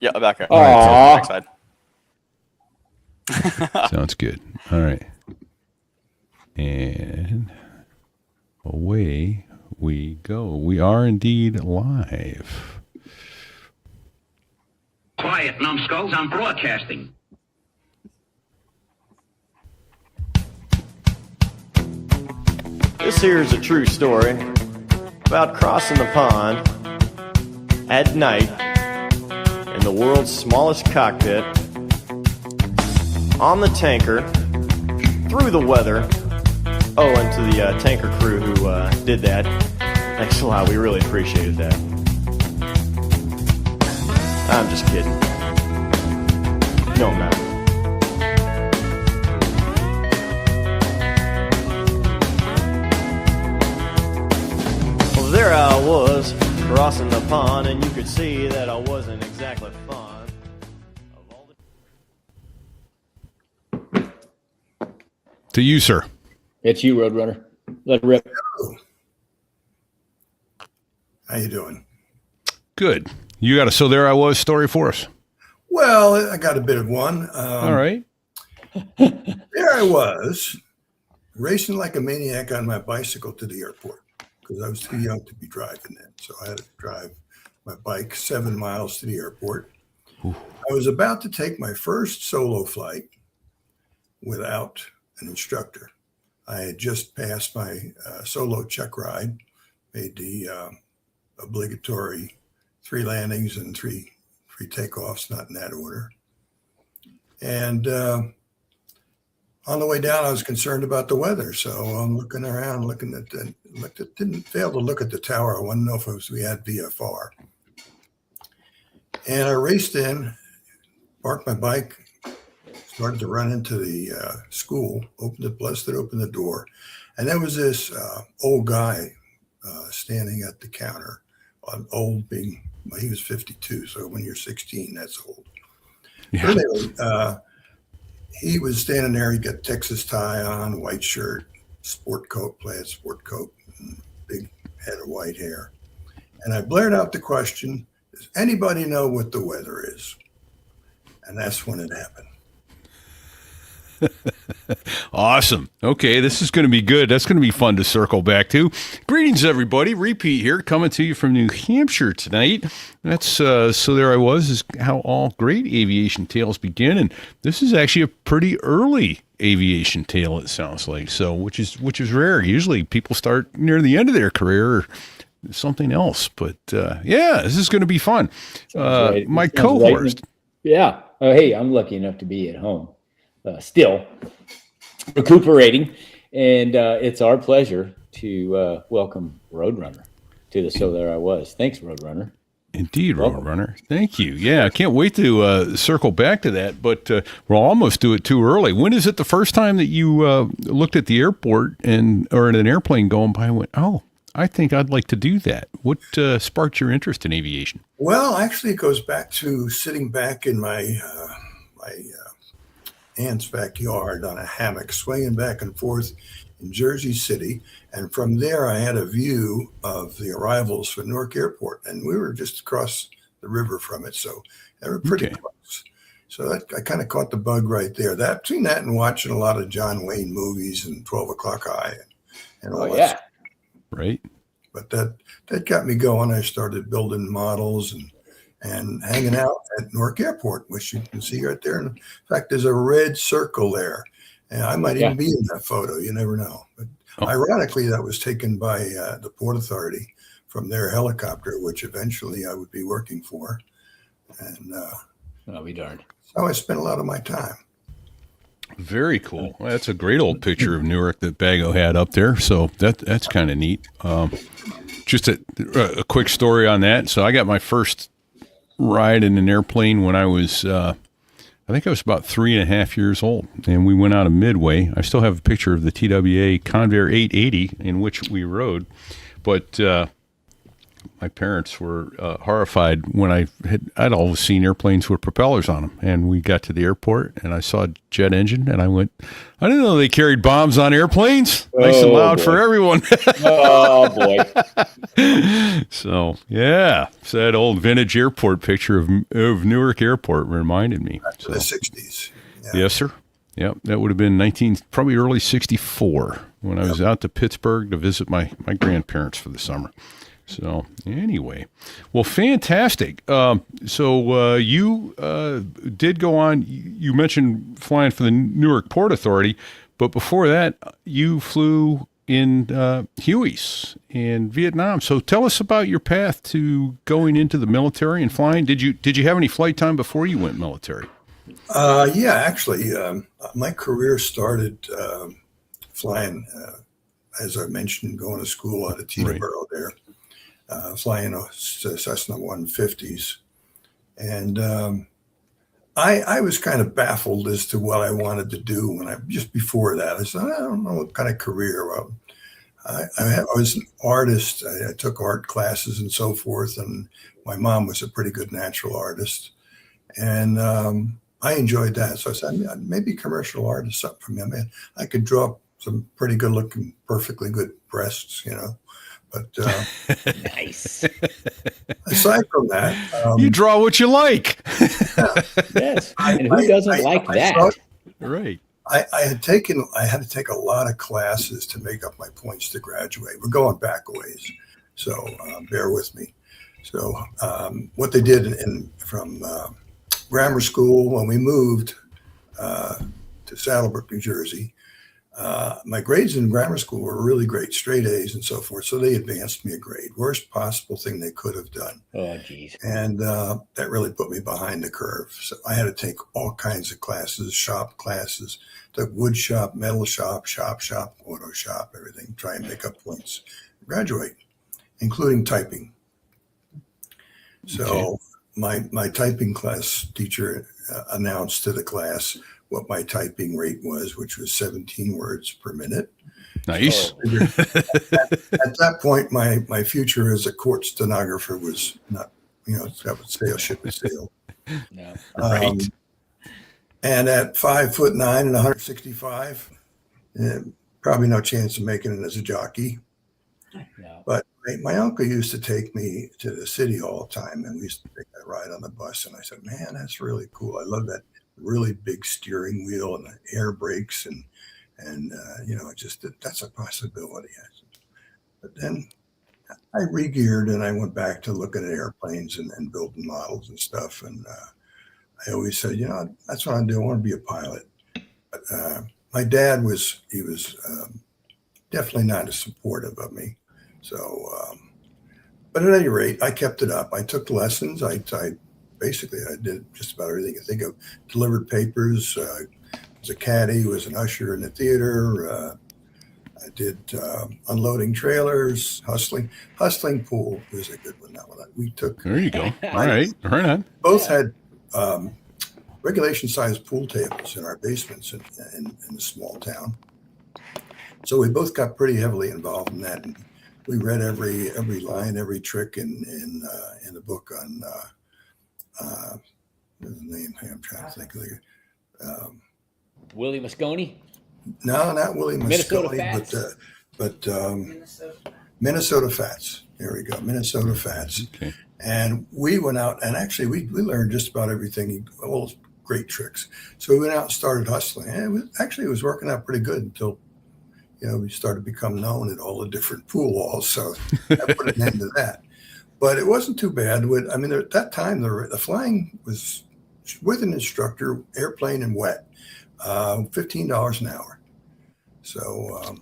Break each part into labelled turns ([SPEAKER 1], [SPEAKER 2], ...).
[SPEAKER 1] Yeah, back here.
[SPEAKER 2] All right,
[SPEAKER 1] Backside.
[SPEAKER 3] Sounds good. All right. And away we go. We are indeed live.
[SPEAKER 4] Quiet, numbskulls, I'm broadcasting.
[SPEAKER 5] This here is a true story about crossing the pond at night in the world's smallest cockpit on the tanker through the weather. Oh, and to the tanker crew who did that, thanks a lot. We really appreciated that. I'm just kidding. No, I'm not. Well, there I was crossing the pond, and you could see that I wasn't exactly fond of all the...
[SPEAKER 3] To you, sir.
[SPEAKER 2] it's you, Roadrunner. Let it rip.
[SPEAKER 6] How you doing?
[SPEAKER 3] Good. You got a So There I Was story for us.
[SPEAKER 6] Well, I got a bit of one.
[SPEAKER 3] All right.
[SPEAKER 6] There I was, racing like a maniac on my bicycle to the airport because I was too young to be driving then. So I had to drive my bike 7 miles to the airport.
[SPEAKER 3] Ooh.
[SPEAKER 6] I was about to take my first solo flight without an instructor. I had just passed my solo check ride, made the obligatory 3 landings and three takeoffs, not in that order. And on the way down, I was concerned about the weather. So I'm looking around, didn't fail to look at the tower. I wanted to know if we had VFR. And I raced in, parked my bike, started to run into the school, opened the door. And there was this old guy standing at the counter. Old being, well, he was 52. So when you're 16, that's old.
[SPEAKER 3] Yeah.
[SPEAKER 6] Anyway, he was standing there. He got Texas tie on, white shirt, plaid sport coat, and big head of white hair. And I blared out the question, does anybody know what the weather is? And that's when it happened.
[SPEAKER 3] Awesome. Okay, this is going to be good. That's going to be fun to circle back to. Greetings, everybody. Repeat here, coming to you from New Hampshire tonight. That's So There I Was, is how all great aviation tales begin. And this is actually a pretty early aviation tale, it sounds like. So, which is rare. Usually people start near the end of their career or something else. But yeah, this is going to be fun.
[SPEAKER 2] Right.
[SPEAKER 3] My co-host.
[SPEAKER 2] Right. Yeah. Oh, hey, I'm lucky enough to be at home. Still recuperating, and it's our pleasure to welcome RoadRunner to the So There I Was. Thanks, RoadRunner.
[SPEAKER 3] Indeed, RoadRunner. Thank you. Yeah, I can't wait to circle back to that, but we'll almost do it too early. When is it the first time that you looked at the airport or in an airplane going by and went, oh, I think I'd like to do that? What sparked your interest in aviation?
[SPEAKER 6] Well, actually, it goes back to sitting back in my aunt's backyard on a hammock, swinging back and forth in Jersey City. And from there, I had a view of the arrivals for Newark Airport. And we were just across the river from it. So they were pretty close. So that, I kind of caught the bug right there. Between that and watching a lot of John Wayne movies and 12 O'Clock High and all that stuff.
[SPEAKER 3] Right.
[SPEAKER 6] But that got me going. I started building models and hanging out at Newark Airport, which you can see right there. And in fact, there's a red circle there. And I might even be in that photo. You never know. But ironically, that was taken by the Port Authority from their helicopter, which eventually I would be working for. And
[SPEAKER 2] I'll be darned.
[SPEAKER 6] So I spent a lot of my time.
[SPEAKER 3] Very cool. Well, that's a great old picture of Newark that Bago had up there. So that's kind of neat. Just a quick story on that. So I got my first ride in an airplane when I was, I think I was about 3.5 years old, and we went out of Midway. I still have a picture of the TWA Convair 880 in which we rode, but my parents were horrified when I'd always seen airplanes with propellers on them, and we got to the airport and I saw a jet engine, and I went, I didn't know they carried bombs on airplanes. Nice and loud for everyone.
[SPEAKER 2] Oh boy.
[SPEAKER 3] So yeah, it's that old vintage airport picture of Newark Airport reminded me. So,
[SPEAKER 6] The 60s. Yeah.
[SPEAKER 3] yes, sir. Yep, that would have been probably early '64 when I was out to Pittsburgh to visit my grandparents for the summer. So anyway, well, fantastic. So you did go on. You mentioned flying for the Newark Port Authority, but before that, you flew in Huey's in Vietnam. So tell us about your path to going into the military and flying. Did you have any flight time before you went military?
[SPEAKER 6] Yeah, actually, my career started flying, as I mentioned, going to school out of Teterboro there, flying Cessna 150s. And I was kind of baffled as to what I wanted to do just before that. I said, I don't know what kind of career. Well, I was an artist. I took art classes and so forth. And my mom was a pretty good natural artist. And I enjoyed that. So I said, maybe commercial art is something for me. I mean, I could draw some pretty good looking, perfectly good breasts, but
[SPEAKER 2] Nice.
[SPEAKER 6] aside from that,
[SPEAKER 3] You draw what you like.
[SPEAKER 2] Yes. And who doesn't like that?
[SPEAKER 3] Right.
[SPEAKER 6] I had to take a lot of classes to make up my points to graduate. We're going back a ways, so bear with me. So what they did from grammar school when we moved to Saddlebrook, New Jersey, my grades in grammar school were really great, straight A's and so forth. So they advanced me a grade, worst possible thing they could have done.
[SPEAKER 2] Oh, geez.
[SPEAKER 6] And that really put me behind the curve. So I had to take all kinds of classes, shop classes, took wood shop, metal shop, auto shop, everything, try and make up points, graduate, including typing. So my typing class teacher announced to the class what my typing rate was, which was 17 words per minute.
[SPEAKER 3] Nice.
[SPEAKER 6] So at that point, my future as a court stenographer was not, that would sail, ship would sail.
[SPEAKER 2] No.
[SPEAKER 3] Right.
[SPEAKER 6] And at 5'9" and 165, probably no chance of making it as a jockey.
[SPEAKER 2] No.
[SPEAKER 6] But my uncle used to take me to the city all the time, and we used to take that ride on the bus. And I said, man, that's really cool. I love that really big steering wheel and the air brakes, and just that's a possibility. But then I re-geared and I went back to looking at airplanes and building models and stuff. And I always said, that's what I do. I want to be a pilot. But my dad was definitely not as supportive of me. So, but at any rate, I kept it up. I took lessons. I did just about everything you think of. Delivered papers. Was a caddy. Was an usher in the theater. I did unloading trailers, hustling. Hustling pool was a good one. That one we took.
[SPEAKER 3] There you go. All right. Right on.
[SPEAKER 6] Both had regulation-sized pool tables in our basements in the small town. So we both got pretty heavily involved in that. And we read every line, every trick in the book on what's the name? I'm trying to think of it.
[SPEAKER 2] Willie Moscone?
[SPEAKER 6] No, not Willie
[SPEAKER 2] Minnesota
[SPEAKER 6] Moscone,
[SPEAKER 2] Fats?
[SPEAKER 6] but Minnesota Fats. There we go, Minnesota Fats.
[SPEAKER 3] Okay.
[SPEAKER 6] And we went out, and actually we learned just about everything, all those great tricks. So we went out and started hustling. And it was working out pretty good until we started to become known at all the different pool walls. So that put an end to that. But it wasn't too bad. At that time, the flying was with an instructor, airplane and wet, $15 an hour. So,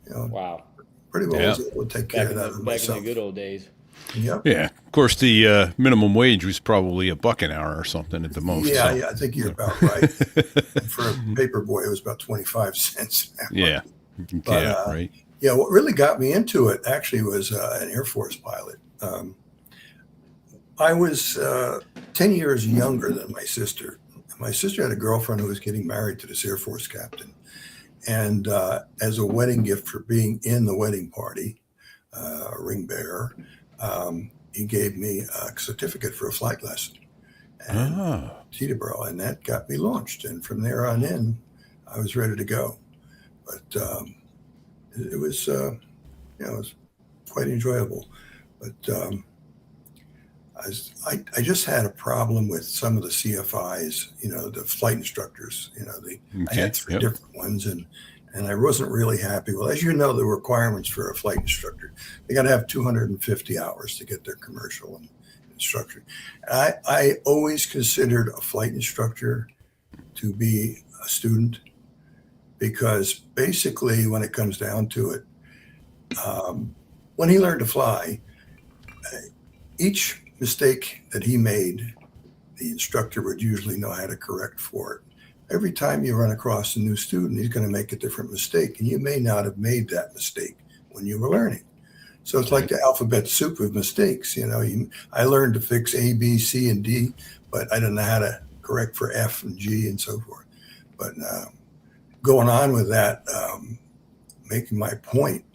[SPEAKER 2] Wow.
[SPEAKER 6] pretty well was able to take care of that
[SPEAKER 2] Back in
[SPEAKER 6] myself.
[SPEAKER 2] the good old days.
[SPEAKER 6] Yep.
[SPEAKER 3] Yeah. Of course, the minimum wage was probably $1 an hour or something at the most.
[SPEAKER 6] Yeah,
[SPEAKER 3] so.
[SPEAKER 6] yeah, I think you're about right. For a paper boy, it was about 25 cents an hour.
[SPEAKER 3] Yeah.
[SPEAKER 6] But,
[SPEAKER 3] right.
[SPEAKER 6] Yeah, what really got me into it actually was an Air Force pilot. I was 10 years younger than my sister. My sister had a girlfriend who was getting married to this Air Force captain. And as a wedding gift for being in the wedding party, ring bearer, he gave me a certificate for a flight lesson and Teterboro, and that got me launched. And from there on in, I was ready to go. But it was, it was quite enjoyable. But I just had a problem with some of the CFIs, the flight instructors. I had three different ones, and I wasn't really happy. Well, as you know, the requirements for a flight instructor, they got to have 250 hours to get their commercial instructor. I always considered a flight instructor to be a student, because basically when it comes down to it, when he learned to fly, each mistake that he made, the instructor would usually know how to correct for it. Every time you run across a new student, he's going to make a different mistake, and you may not have made that mistake when you were learning. So it's like the alphabet soup of mistakes. I learned to fix A, B, C, and D, but I didn't know how to correct for F and G and so forth. But going on with that, making my point,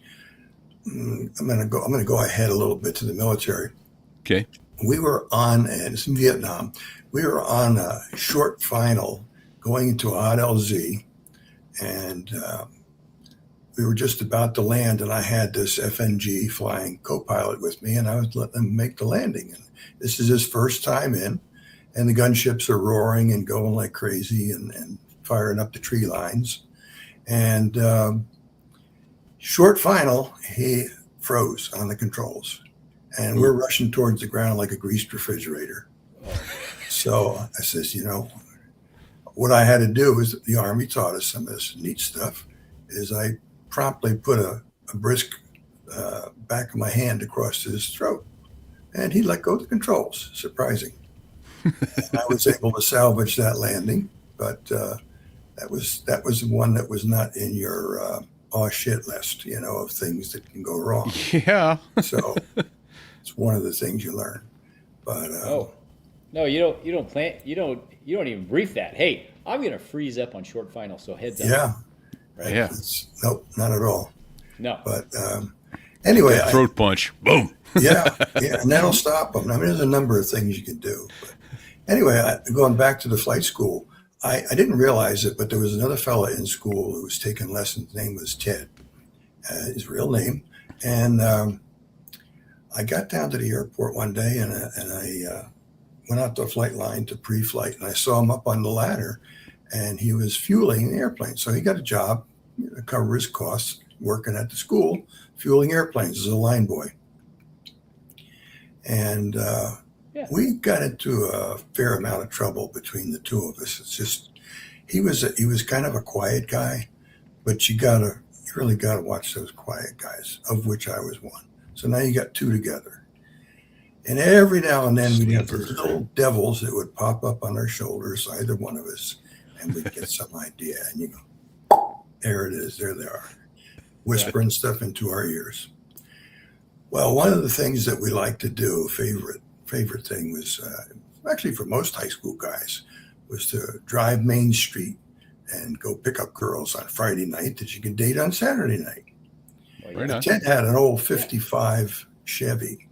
[SPEAKER 6] I'm going to go ahead a little bit to the military.
[SPEAKER 3] Okay.
[SPEAKER 6] We were on, and it's in Vietnam, we were on a short final going into Hot LZ, and we were just about to land, and I had this FNG flying co-pilot with me, and I was letting them make the landing. And this is his first time in, and the gunships are roaring and going like crazy and firing up the tree lines. And short final, he froze on the controls, and we're rushing towards the ground like a greased refrigerator. So I says, what I had to do is, the Army taught us some of this neat stuff, is I promptly put a brisk back of my hand across his throat, and he let go of the controls. Surprising. And I was able to salvage that landing, but that was one that was not in your oh shit list, of things that can go wrong.
[SPEAKER 3] Yeah.
[SPEAKER 6] So it's one of the things you learn. But
[SPEAKER 2] no, you don't even brief that. Hey, I'm going to freeze up on short final, so heads up.
[SPEAKER 6] Yeah.
[SPEAKER 2] Right.
[SPEAKER 3] Yeah.
[SPEAKER 6] Nope, not at all.
[SPEAKER 2] No.
[SPEAKER 6] But anyway,
[SPEAKER 3] throat punch. Boom.
[SPEAKER 6] yeah, and that'll stop them. I mean, there's a number of things you can do. But anyway, going back to the flight school, I didn't realize it, but there was another fella in school who was taking lessons. His name was Ted, his real name. And I got down to the airport one day, and I went out the flight line to pre-flight, and I saw him up on the ladder, and he was fueling the airplane. So he got a job to cover his costs working at the school, fueling airplanes as a line boy. And we got into a fair amount of trouble between the two of us. It's just, he was kind of a quiet guy, but you really gotta watch those quiet guys, of which I was one. So now you got two together. And every now and then we'd have those little devils that would pop up on our shoulders, either one of us, and we'd get some idea. And you go, there it is, there they are, whispering stuff into our ears. Well, one of the things that we like to do, favorite thing was, actually for most high school guys, was to drive Main Street and go pick up girls on Friday night that you can date on Saturday night. Well, Ted had an old 55 Chevy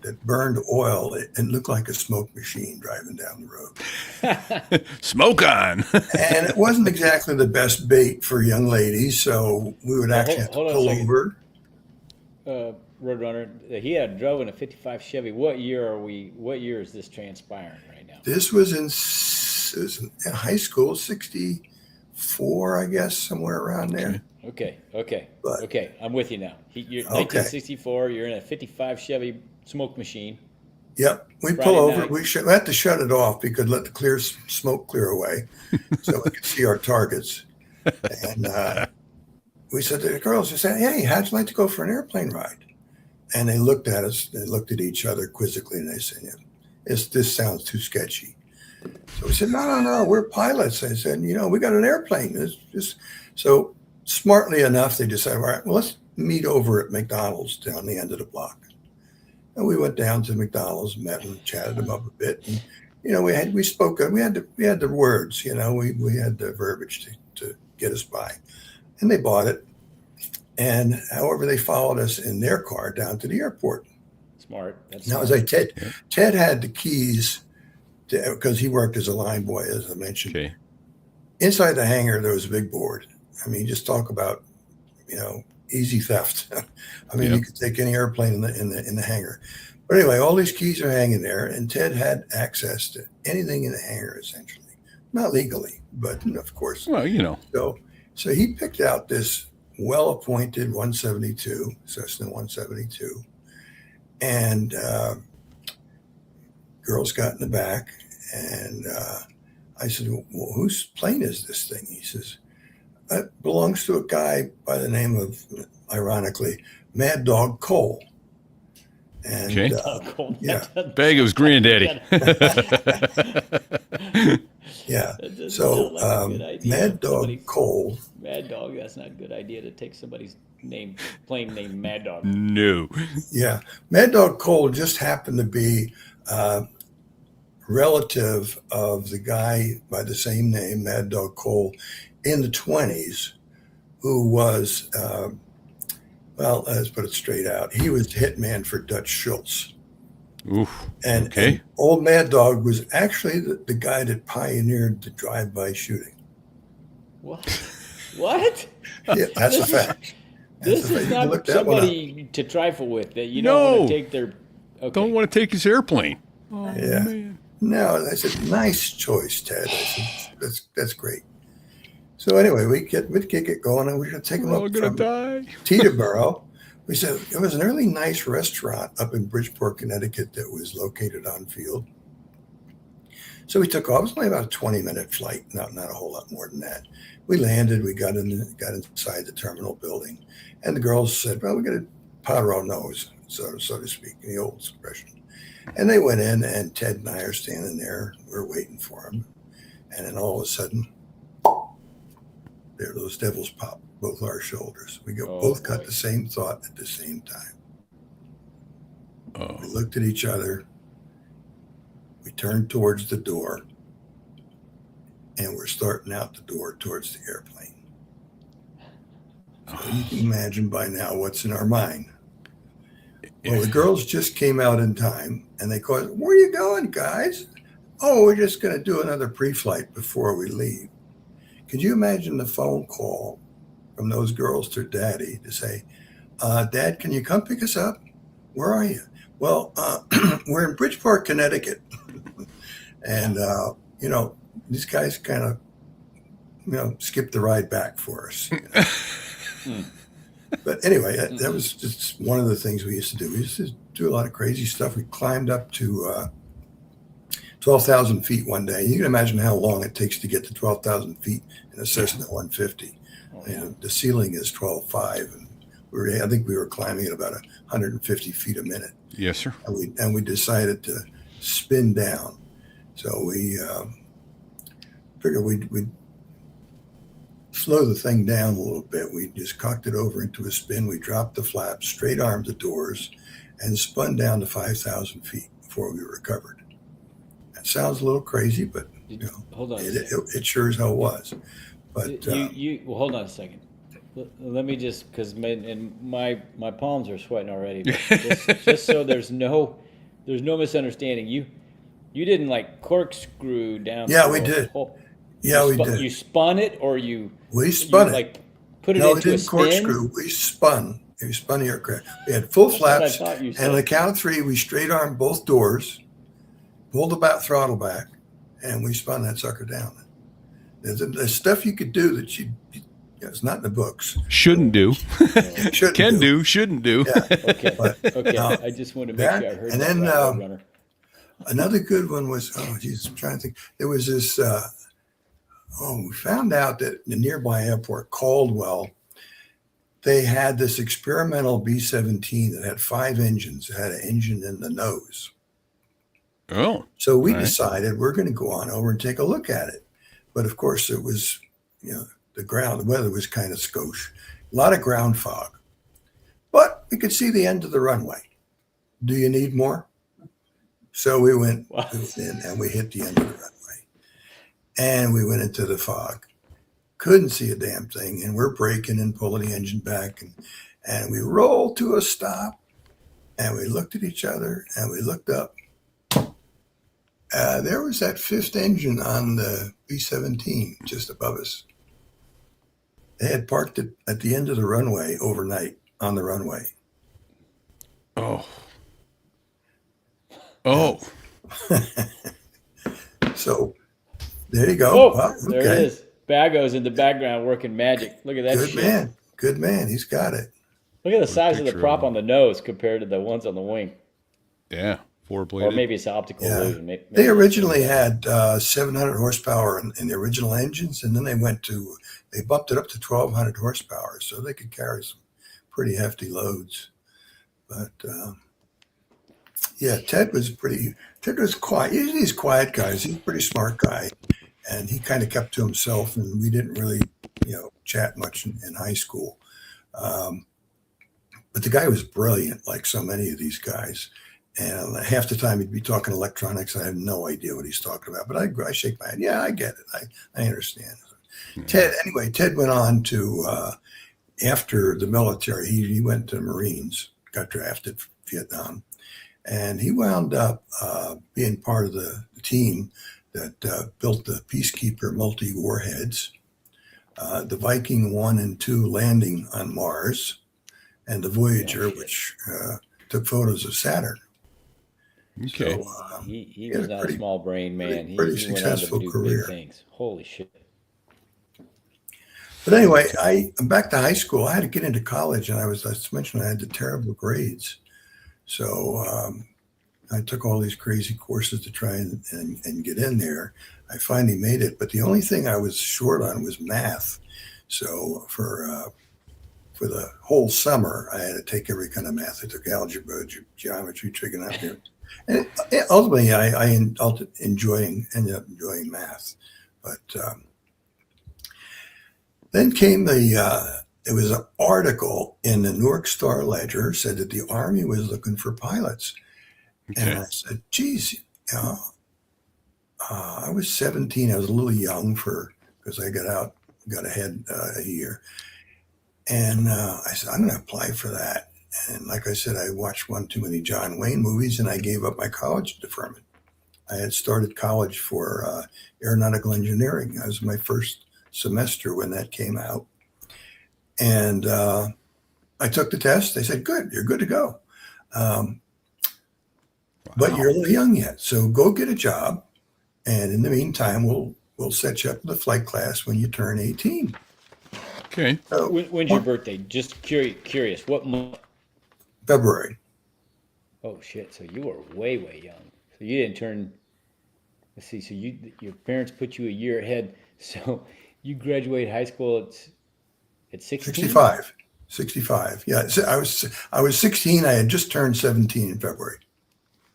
[SPEAKER 6] that burned oil and looked like a smoke machine driving down the road.
[SPEAKER 3] Smoke on.
[SPEAKER 6] And it wasn't exactly the best bait for young ladies, so we would actually have to pull over.
[SPEAKER 2] Roadrunner, he had drove in a 55 Chevy. What year is this transpiring right now?
[SPEAKER 6] This was in high school, 64, I guess, somewhere around there.
[SPEAKER 2] Okay. I'm with you now. You're 1964. You're in a 55 Chevy smoke machine.
[SPEAKER 6] Yep. We pull over. We had to shut it off because let the smoke clear away so we could see our targets. And we said to the girls, we said, hey, how'd you like to go for an airplane ride? And they looked at us. They looked at each other quizzically, and they said, this sounds too sketchy. So we said, no, we're pilots. I said, we got an airplane. So smartly enough, they decided, all right, well, let's meet over at McDonald's down the end of the block. And we went down to McDonald's, met and chatted them up a bit. And, we spoke, we had the words, we had the verbiage to get us by. And they bought it. And however, they followed us in their car down to the airport.
[SPEAKER 2] Smart. That's
[SPEAKER 6] Now,
[SPEAKER 2] smart.
[SPEAKER 6] as Ted had the keys because he worked as a line boy, as I mentioned.
[SPEAKER 3] Okay.
[SPEAKER 6] Inside the hangar, there was a big board. I mean, just talk about, easy theft. I mean, you could take any airplane in the hangar. But anyway, all these keys are hanging there, and Ted had access to anything in the hangar, essentially. Not legally, but of course.
[SPEAKER 3] Well,
[SPEAKER 6] So he picked out this well-appointed 172, Cessna 172, and girls got in the back, and I said, well, whose plane is this thing? He says, it belongs to a guy by the name of, ironically, Mad Dog Cole. And yeah,
[SPEAKER 3] Bag of his granddaddy.
[SPEAKER 6] Yeah. So Mad Dog Cole.
[SPEAKER 2] Mad Dog, that's not a good idea to take somebody's plane named Mad Dog.
[SPEAKER 3] No.
[SPEAKER 6] Yeah. Mad Dog Cole just happened to be relative of the guy by the same name, Mad Dog Cole, in the 20s, who was, let's put it straight out. He was the hitman for Dutch Schultz.
[SPEAKER 3] Oof.
[SPEAKER 6] And old Mad Dog was actually the guy that pioneered the drive-by shooting.
[SPEAKER 2] What? What?
[SPEAKER 6] Yeah, that's a fact.
[SPEAKER 2] This is not somebody to trifle with that you don't want to take their... Okay.
[SPEAKER 3] Don't want to take his airplane. Oh,
[SPEAKER 6] yeah.
[SPEAKER 3] Man.
[SPEAKER 6] No, I said, nice choice, Ted. I said, that's great. So anyway, we get it going, and we're going to take them up from Teterboro. We said it was an really nice restaurant up in Bridgeport, Connecticut that was located on field. So we took off. It was only about a 20-minute flight, not a whole lot more than that. We landed. We got inside the terminal building, and the girls said, well, we got to powder our nose, so to speak, in the old expression. And they went in, and Ted and I are standing there. We're waiting for them. And then all of a sudden, there those devils pop both our shoulders. We both got the same thought at the same time. We looked at each other. We turned towards the door, and we're starting out the door towards the airplane. So you can imagine by now what's in our mind. Well, the girls just came out in time, and they called, where are you going, guys? Oh, we're just going to do another pre-flight before we leave. Could you imagine the phone call from those girls to Daddy to say, Dad, can you come pick us up? Where are you? Well, we're in Bridgeport, Connecticut. And, these guys kind of, skipped the ride back for us. But anyway, that was just one of the things we used to do. We used to do a lot of crazy stuff. We climbed up to 12,000 feet one day. You can imagine how long it takes to get to 12,000 feet in a Cessna 150. The ceiling is 12.5, and I think we were climbing at about 150 feet a minute.
[SPEAKER 3] Yes, sir.
[SPEAKER 6] And we decided to spin down. So we figured we'd slow the thing down a little bit. We just cocked it over into a spin. We dropped the flaps, straight armed the doors, and spun down to 5,000 feet before we recovered. That sounds a little crazy, but
[SPEAKER 2] hold on.
[SPEAKER 6] It sure as hell was. But
[SPEAKER 2] hold on a second. Let me just, because my palms are sweating already. But just so there's no misunderstanding. You didn't like corkscrew down.
[SPEAKER 6] Yeah, we did. Yeah, we did.
[SPEAKER 2] You spun it, or
[SPEAKER 6] we spun it.
[SPEAKER 2] Like put it into a spin?
[SPEAKER 6] Corkscrew. We spun. We spun the aircraft. We had full flaps, and on the count of three, we straight armed both doors, pulled the throttle back, and we spun that sucker down. There's stuff you could do that it's not in the books.
[SPEAKER 3] Shouldn't do.
[SPEAKER 6] Shouldn't do.
[SPEAKER 3] Shouldn't do.
[SPEAKER 6] Yeah.
[SPEAKER 2] Okay. I just want to make sure I heard
[SPEAKER 6] and
[SPEAKER 2] that.
[SPEAKER 6] And then
[SPEAKER 2] RoadRunner.
[SPEAKER 6] Another good one was, I'm trying to think. There was this, we found out that the nearby airport, Caldwell, they had this experimental B-17 that had 5 engines. It had an engine in the nose.
[SPEAKER 3] Oh.
[SPEAKER 6] So we decided we're going to go on over and take a look at it. But of course, it was, the weather was kind of skosh. A lot of ground fog. But we could see the end of the runway. Do you need more? So we went in and we hit the end of the runway. And we went into the fog. Couldn't see a damn thing. And we're braking and pulling the engine back. And we rolled to a stop. And we looked at each other and we looked up. There was that fifth engine on the B-17 just above us. They had parked it at the end of the runway overnight on the runway.
[SPEAKER 3] Oh. Oh.
[SPEAKER 6] So there you go.
[SPEAKER 2] Oh,
[SPEAKER 6] Well,
[SPEAKER 2] there it is. Bago's in the background working magic. Look at that
[SPEAKER 6] Good
[SPEAKER 2] shit.
[SPEAKER 6] man. Good man. He's got it.
[SPEAKER 2] Look at the size of the
[SPEAKER 3] picture
[SPEAKER 2] prop
[SPEAKER 3] of him.
[SPEAKER 2] on the nose compared to the ones on the wing.
[SPEAKER 3] Yeah.
[SPEAKER 2] Or
[SPEAKER 3] Four-bladed.
[SPEAKER 2] maybe it's optical illusion. Maybe
[SPEAKER 6] They originally had 700 horsepower in the original engines, and then they bumped it up to 1,200 horsepower, so they could carry some pretty hefty loads. But yeah, Ted was quiet. Usually he's quiet guys. He's a pretty smart guy, and he kind of kept to himself, and we didn't really, chat much in high school. But the guy was brilliant, like so many of these guys. And half the time he'd be talking electronics. I have no idea what he's talking about, but I shake my head. Yeah, I get it. I understand. Ted went on to, after the military, he went to Marines, got drafted for Vietnam. And he wound up being part of the team that built the Peacekeeper multi-warheads, the Viking 1 and 2 landing on Mars, and the Voyager, which took photos of Saturn.
[SPEAKER 3] Okay.
[SPEAKER 6] So,
[SPEAKER 2] he was not a small brain man.
[SPEAKER 6] pretty
[SPEAKER 2] He went on to
[SPEAKER 6] successful
[SPEAKER 2] do
[SPEAKER 6] career.
[SPEAKER 2] big things. Holy shit.
[SPEAKER 6] But anyway, I'm back to high school. I had to get into college, and I mentioned I had the terrible grades. So I took all these crazy courses to try and get in there. I finally made it, but the only thing I was short on was math. So for the whole summer, I had to take every kind of math. I took algebra, geometry, trigonometry. And ultimately, I ended up enjoying math. But then came there was an article in the Newark Star Ledger said that the Army was looking for pilots.
[SPEAKER 3] Okay.
[SPEAKER 6] And I said, geez, I was 17. I was a little young because I got ahead a year. And I said, I'm going to apply for that. And like I said, I watched one too many John Wayne movies, and I gave up my college deferment. I had started college for aeronautical engineering. That was my first semester when that came out. And I took the test. They said, good, you're good to go. But you're a little young yet. So go get a job. And in the meantime, we'll set you up with a flight class when you turn 18.
[SPEAKER 3] Okay.
[SPEAKER 6] So,
[SPEAKER 2] When's your birthday? Just curious. What month?
[SPEAKER 6] February.
[SPEAKER 2] Oh shit! So you were way young. So you didn't turn. Let's see. So your parents put you a year ahead. So you graduated high school at 16?
[SPEAKER 6] 65. Yeah, so I was 16. I had just turned 17 in February.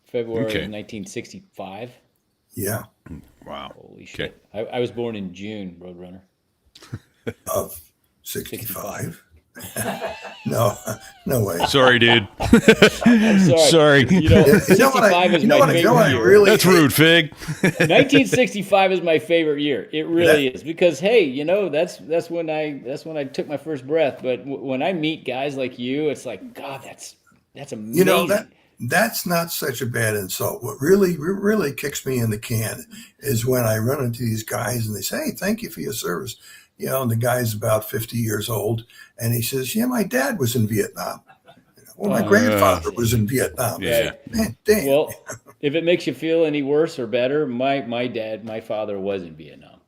[SPEAKER 2] February
[SPEAKER 3] Okay.
[SPEAKER 2] of 1965.
[SPEAKER 6] Yeah,
[SPEAKER 3] Wow.
[SPEAKER 2] Holy shit! I was born in June. Roadrunner.
[SPEAKER 6] of 65. No way.
[SPEAKER 3] Sorry, dude.
[SPEAKER 2] I'm sorry.
[SPEAKER 3] Sorry.
[SPEAKER 2] You know,
[SPEAKER 6] You know what
[SPEAKER 2] 65 is my favorite year.
[SPEAKER 6] really
[SPEAKER 3] That's rude, Fig.
[SPEAKER 2] 1965 is my favorite year. It really is because hey, that's when I took my first breath. But when I meet guys like you, it's like God, that's amazing.
[SPEAKER 6] That's not such a bad insult. What really kicks me in the can is when I run into these guys and they say, "Hey, thank you for your service." And the guy's about 50 years old, and he says, "Yeah, my dad was in Vietnam. Well, my grandfather was in Vietnam."
[SPEAKER 3] Yeah.
[SPEAKER 6] Man, damn.
[SPEAKER 2] Well, if it makes you feel any worse or better, my father was in Vietnam.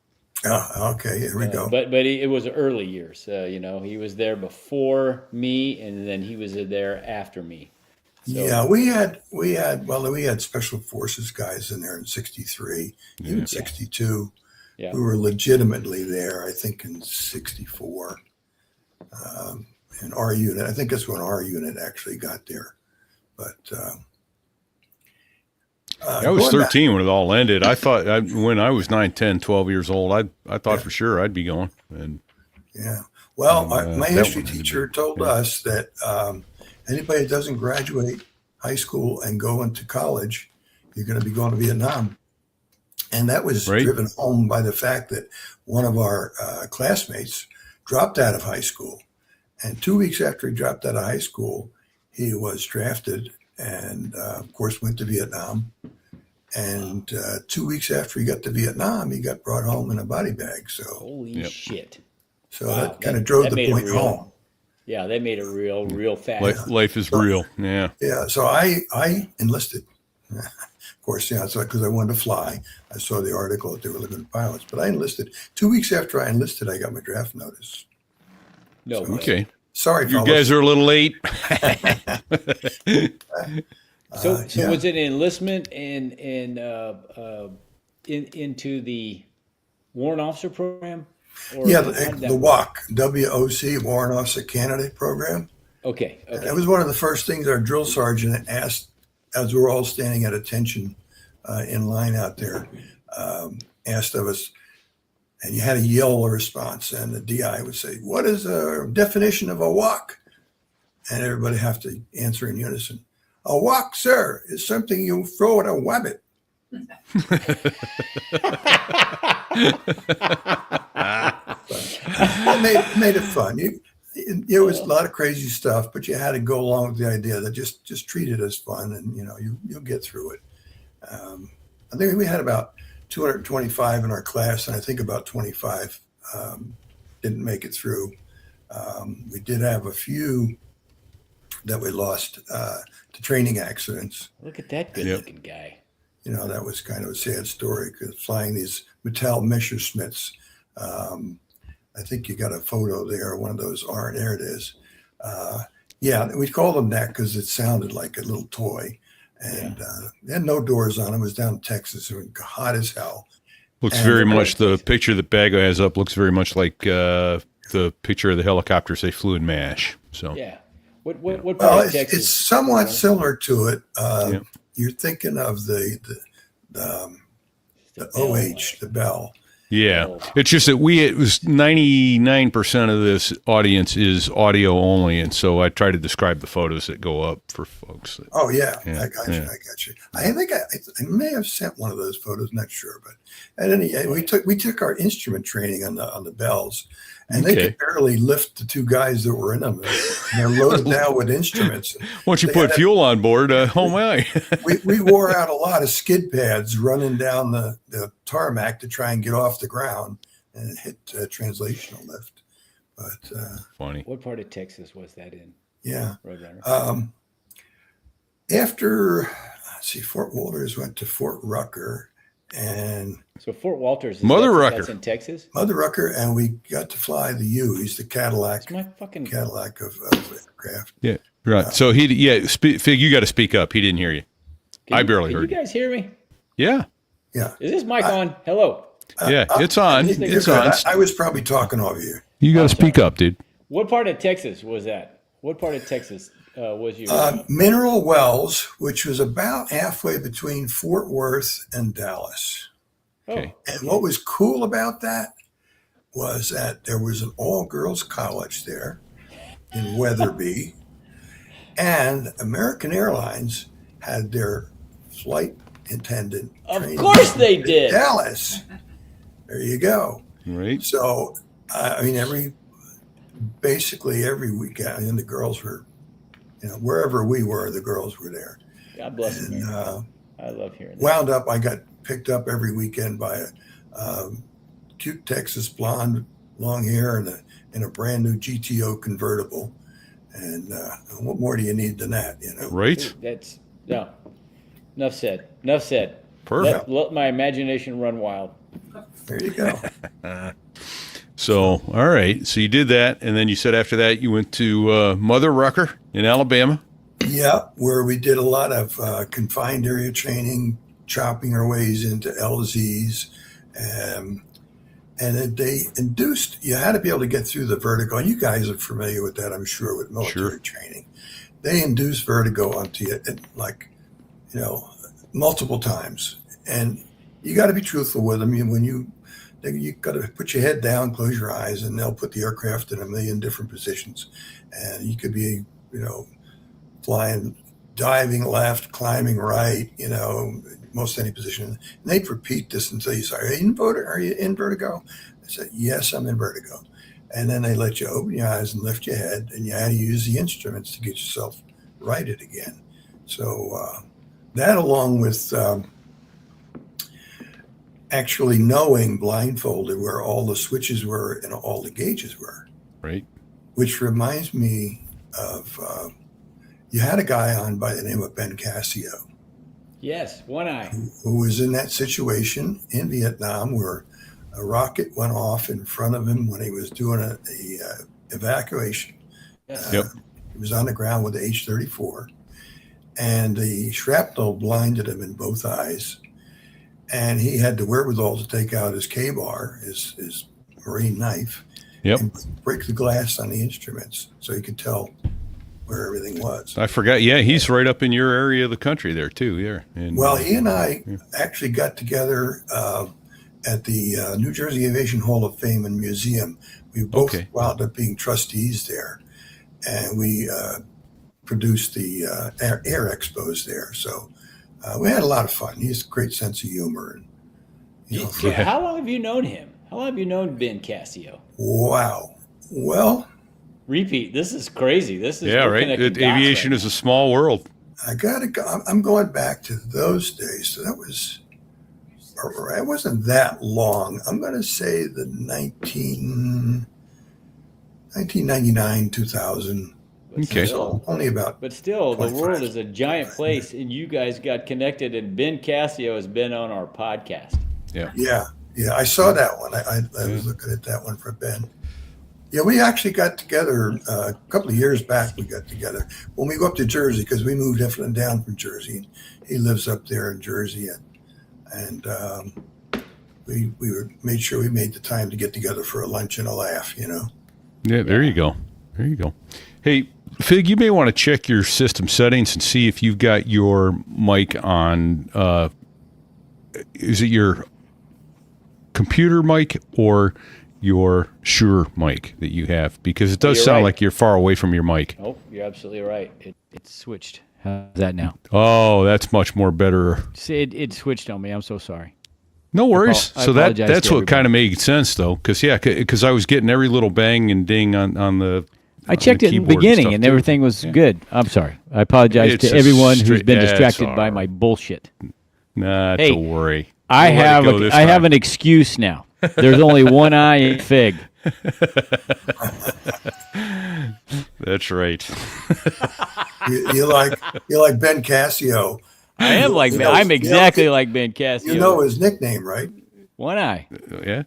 [SPEAKER 6] Oh, okay, here we go.
[SPEAKER 2] But it was early years. He was there before me, and then he was there after me. So,
[SPEAKER 6] Yeah, we had special forces guys in there in 63, even 62.
[SPEAKER 2] Yeah.
[SPEAKER 6] We were legitimately there, I think, in 64. In our unit, I think that's when our unit actually got there. But
[SPEAKER 3] I was 13 when it all ended. I thought when I was 9, 10, 12 years old, I thought for sure I'd be going. And
[SPEAKER 6] yeah. Well, my
[SPEAKER 3] that
[SPEAKER 6] history
[SPEAKER 3] one had to
[SPEAKER 6] teacher
[SPEAKER 3] be-
[SPEAKER 6] told us that anybody that doesn't graduate high school and go into college, you're going to be going to Vietnam. And that was
[SPEAKER 3] Right.
[SPEAKER 6] driven home by the fact that one of our classmates dropped out of high school. And 2 weeks after he dropped out of high school, he was drafted and of course went to Vietnam. And 2 weeks after he got to Vietnam, he got brought home in a body bag. So
[SPEAKER 2] Holy shit!
[SPEAKER 6] so
[SPEAKER 2] Wow,
[SPEAKER 6] that kind of drove
[SPEAKER 2] that
[SPEAKER 6] the
[SPEAKER 2] made it
[SPEAKER 6] point
[SPEAKER 2] real.
[SPEAKER 6] home.
[SPEAKER 2] Yeah, they made it real fast.
[SPEAKER 3] Life is real. Yeah.
[SPEAKER 6] Yeah, so I enlisted. Of course, yeah, so because I wanted to fly. I saw the article that they were looking at pilots, but I enlisted. 2 weeks after I enlisted, I got my draft notice.
[SPEAKER 2] No way.
[SPEAKER 3] Okay.
[SPEAKER 6] Sorry,
[SPEAKER 3] You
[SPEAKER 6] fellas.
[SPEAKER 3] guys are a little late.
[SPEAKER 2] So
[SPEAKER 6] yeah.
[SPEAKER 2] was it enlistment and into the warrant officer program? Or
[SPEAKER 6] Yeah,
[SPEAKER 2] how did that
[SPEAKER 6] the
[SPEAKER 2] work?
[SPEAKER 6] WOC, WOC, Warrant Officer Candidate Program.
[SPEAKER 2] Okay.
[SPEAKER 6] That was one of the first things our drill sergeant asked as we were all standing at attention in line out there, asked of us, and you had to yell a response, and the DI would say, "What is the definition of a WOC?" And everybody have to answer in unison. "A WOC, sir, is something you throw at a wabbit." It made it fun. It was a lot of crazy stuff, but you had to go along with the idea that just treat it as fun, and you'll get through it. I think we had about 225 in our class, and I think about 25 didn't make it through. We did have a few that we lost to training accidents.
[SPEAKER 2] Look at that good-looking guy.
[SPEAKER 6] That was kind of a sad story because flying these Mattel Messerschmitts. I think you got a photo there. One of those aren't. There it is. Yeah, we called them that because it sounded like a little toy. And they had no doors on them. It was down in Texas. It was hot as hell.
[SPEAKER 3] Looks very much, the picture that Bago has up looks very much like the picture of the helicopters they flew in MASH. So
[SPEAKER 2] Yeah. What part
[SPEAKER 6] Well,
[SPEAKER 2] of Texas?
[SPEAKER 6] it's somewhat similar to it. You're thinking of the OH, the Bell.
[SPEAKER 3] yeah, it's just that it was 99% of this audience is audio only, and so I try to describe the photos that go up for folks.
[SPEAKER 6] Oh yeah,
[SPEAKER 3] Yeah,
[SPEAKER 6] I got you.
[SPEAKER 3] yeah.
[SPEAKER 6] I got you. I think I may have sent one of those photos. Not sure, but at any we took our instrument training on the Bells, and they could barely lift the two guys that were in them. And they're loaded down with instruments.
[SPEAKER 3] Once you put fuel on board, oh my!
[SPEAKER 6] we wore out a lot of skid pads running down the tarmac to try and get off the ground and hit translational lift. But
[SPEAKER 3] Funny.
[SPEAKER 2] What part of Texas was that in?
[SPEAKER 6] yeah.
[SPEAKER 2] RoadRunner.
[SPEAKER 6] After Fort Walters went to Fort Rucker, and
[SPEAKER 2] So Fort Walters,
[SPEAKER 3] Mother Rucker.
[SPEAKER 2] that's in Texas.
[SPEAKER 6] Mother Rucker, and we got to fly the Hueys, the Cadillac
[SPEAKER 2] It's my fucking.
[SPEAKER 6] Cadillac of aircraft.
[SPEAKER 3] Yeah, right. So Fig, you got to speak up. He didn't hear you. I barely
[SPEAKER 2] Can
[SPEAKER 3] heard
[SPEAKER 2] you guys hear me?
[SPEAKER 3] Yeah,
[SPEAKER 6] Yeah,
[SPEAKER 2] Is this mic on? Hello.
[SPEAKER 3] yeah, it's on.
[SPEAKER 2] You're
[SPEAKER 3] It's
[SPEAKER 6] good.
[SPEAKER 3] on.
[SPEAKER 6] I was probably talking over you.
[SPEAKER 3] You got to speak up, dude.
[SPEAKER 2] What part of Texas was that? What part of Texas was you?
[SPEAKER 6] Mineral Wells, which was about halfway between Fort Worth and Dallas.
[SPEAKER 3] Okay.
[SPEAKER 6] And what was cool about that was that there was an all-girls college there in Weatherby, and American Airlines had their flight attendant
[SPEAKER 2] Of
[SPEAKER 6] training
[SPEAKER 2] course they
[SPEAKER 6] in
[SPEAKER 2] did.
[SPEAKER 6] Dallas. There you go.
[SPEAKER 3] Right.
[SPEAKER 6] So, I mean, basically every weekend, and the girls were, wherever we were, the girls were there.
[SPEAKER 2] God bless
[SPEAKER 6] And
[SPEAKER 2] America. I love hearing that.
[SPEAKER 6] wound up, I got picked up every weekend by a cute Texas blonde, long hair, and a brand new GTO convertible. And what more do you need than that,
[SPEAKER 3] Right.
[SPEAKER 2] That's no. Enough said. Enough said.
[SPEAKER 3] Perfect.
[SPEAKER 2] Let my imagination run wild.
[SPEAKER 6] There you go.
[SPEAKER 3] So, all right. So you did that, and then you said after that you went to Mother Rucker in Alabama.
[SPEAKER 6] Yeah, where we did a lot of confined area training, chopping our ways into LZs. And then they induced, you had to be able to get through the vertigo. And you guys are familiar with that, I'm sure, with military training. They induce vertigo onto you, multiple times. And you got to be truthful with them. You got to put your head down, close your eyes, and they'll put the aircraft in a million different positions. And you could be, flying, diving left, climbing right, most any position. And they'd repeat this until you say, are you in vertigo? I said, yes, I'm in vertigo. And then they let you open your eyes and lift your head, and you had to use the instruments to get yourself righted again. So that, along with actually knowing blindfolded where all the switches were and all the gauges were.
[SPEAKER 3] Right.
[SPEAKER 6] Which reminds me of, you had a guy on by the name of Ben Cassio.
[SPEAKER 2] Yes, One Eye.
[SPEAKER 6] Who was in that situation in Vietnam where a rocket went off in front of him when he was doing a evacuation.
[SPEAKER 2] Yes.
[SPEAKER 3] Yep.
[SPEAKER 6] He was on the ground with the H-34, and the shrapnel blinded him in both eyes. And he had the wherewithal to take out his K-bar, his marine knife,
[SPEAKER 3] Yep.
[SPEAKER 6] and break the glass on the instruments so he could tell where everything was.
[SPEAKER 3] I forgot. Yeah, he's right up in your area of the country there too. Yeah. And,
[SPEAKER 6] Well, he and I actually got together at the New Jersey Aviation Hall of Fame and Museum. We both wound up being trustees there, and we produced the air expos there. So we had a lot of fun. He has a great sense of humor. And,
[SPEAKER 2] How long have you known him? How long have you known Ben Cassio?
[SPEAKER 6] Wow. Well,
[SPEAKER 2] repeat. This is crazy. This is
[SPEAKER 3] right. Aviation is a small world.
[SPEAKER 6] I'm going back to those days. So that was. It wasn't that long. I'm going to say the 1999, 2000.
[SPEAKER 3] Okay.
[SPEAKER 6] So only about.
[SPEAKER 2] But still, the
[SPEAKER 6] 25.
[SPEAKER 2] world is a giant place, and you guys got connected, and Ben Cassio has been on our podcast.
[SPEAKER 3] Yeah.
[SPEAKER 6] Yeah. I saw that one. I was looking at that one for Ben. Yeah, we actually got together a couple of years back. We got together when we go up to Jersey because we moved Eflin down from Jersey. He lives up there in Jersey, and we made sure we made the time to get together for a lunch and a laugh.
[SPEAKER 3] Yeah. There you go. Hey, Fig, you may want to check your system settings and see if you've got your mic on. Is it your computer mic or your Shure mic that you have? Because it does sound like you're far away from your mic.
[SPEAKER 2] Oh, you're absolutely right. It switched. How's that now?
[SPEAKER 3] Oh, that's much more better.
[SPEAKER 2] See, it switched on me. I'm so sorry.
[SPEAKER 3] No worries.
[SPEAKER 2] I
[SPEAKER 3] So
[SPEAKER 2] apologize
[SPEAKER 3] that's
[SPEAKER 2] to
[SPEAKER 3] what
[SPEAKER 2] everybody.
[SPEAKER 3] kind of made sense, though, because I was getting every little bang and ding on the.
[SPEAKER 2] I checked it in the beginning, and everything was good. I'm sorry. I apologize to everyone who's been distracted by my bullshit.
[SPEAKER 3] Not
[SPEAKER 2] Hey,
[SPEAKER 3] to worry.
[SPEAKER 2] I
[SPEAKER 3] We'll let
[SPEAKER 2] have
[SPEAKER 3] it go this
[SPEAKER 2] I have
[SPEAKER 3] time.
[SPEAKER 2] an excuse now. There's only one eye in Fig.
[SPEAKER 3] That's right.
[SPEAKER 6] You like Ben Cassio.
[SPEAKER 2] I am like Ben. I'm exactly like Ben Cassio.
[SPEAKER 6] You know his nickname, right?
[SPEAKER 2] One eye.
[SPEAKER 3] Yeah.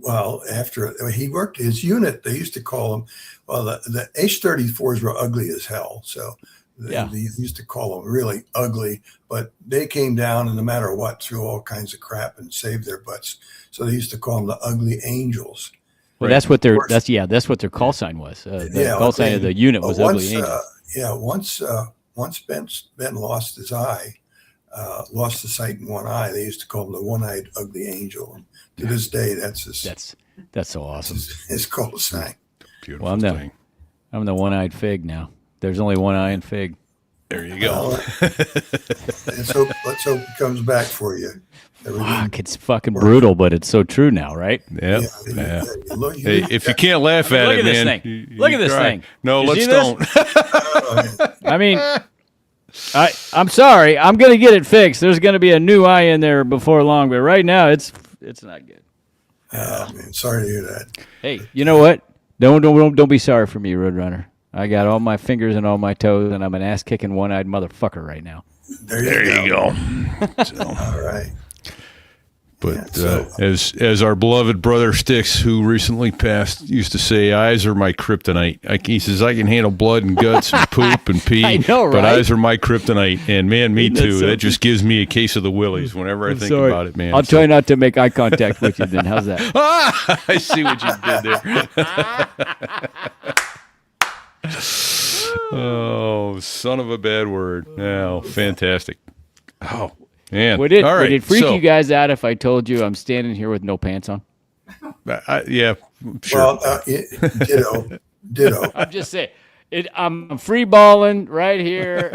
[SPEAKER 6] Well, after he worked his unit, they used to call him. Well, the H-34s were ugly as hell, so they used to call them really ugly. But they came down, and no matter what, threw all kinds of crap and saved their butts. So they used to call them the Ugly Angels.
[SPEAKER 2] Well, that's what their that's what their call sign was. The call sign of the unit was Ugly Angels.
[SPEAKER 6] Once Ben lost his eye, lost the sight in one eye, they used to call him the One-Eyed Ugly Angel. And to this day, that's
[SPEAKER 2] so awesome.
[SPEAKER 6] His call sign.
[SPEAKER 3] Beautiful
[SPEAKER 2] Well,
[SPEAKER 3] thing.
[SPEAKER 2] I'm the one-eyed Fig now. There's only one eye in Fig.
[SPEAKER 3] There you go.
[SPEAKER 6] Let's hope it comes back for you.
[SPEAKER 2] Fuck, it's fucking brutal, but it's so true now, right?
[SPEAKER 3] Yep.
[SPEAKER 6] Yeah.
[SPEAKER 3] Hey, if you can't laugh at
[SPEAKER 2] Look
[SPEAKER 3] it,
[SPEAKER 2] at this
[SPEAKER 3] man,
[SPEAKER 2] thing. Look at this
[SPEAKER 3] cry.
[SPEAKER 2] thing.
[SPEAKER 3] No,
[SPEAKER 2] You
[SPEAKER 3] let's
[SPEAKER 2] see this?
[SPEAKER 3] don't.
[SPEAKER 2] I mean, I'm sorry. I'm gonna get it fixed. There's gonna be a new eye in there before long, but right now it's not good.
[SPEAKER 6] Man, sorry to hear that.
[SPEAKER 2] Hey, you know what? Don't be sorry for me, RoadRunner. I got all my fingers and all my toes, and I'm an ass-kicking, one-eyed motherfucker right now.
[SPEAKER 6] There you go.
[SPEAKER 3] So,
[SPEAKER 6] All right.
[SPEAKER 3] but as our beloved brother Sticks, who recently passed, used to say, "Eyes are my kryptonite." He says, "I can handle blood and guts and poop and pee,
[SPEAKER 2] I know,
[SPEAKER 3] but
[SPEAKER 2] right?
[SPEAKER 3] eyes are my kryptonite." And man, me
[SPEAKER 2] Isn't that
[SPEAKER 3] too. That
[SPEAKER 2] something?
[SPEAKER 3] just gives me a case of the willies whenever I think
[SPEAKER 2] Sorry.
[SPEAKER 3] about it, man.
[SPEAKER 2] I'll try not to make eye contact with you then. How's that?
[SPEAKER 3] I see what you did there. Oh, son of a bad word. Oh, fantastic. Oh, man.
[SPEAKER 2] Would it
[SPEAKER 3] All right,
[SPEAKER 2] freak
[SPEAKER 3] so,
[SPEAKER 2] you guys out if I told you I'm standing here with no pants on?
[SPEAKER 3] yeah, sure.
[SPEAKER 6] Well, ditto.
[SPEAKER 2] I'm just saying. I'm free balling right here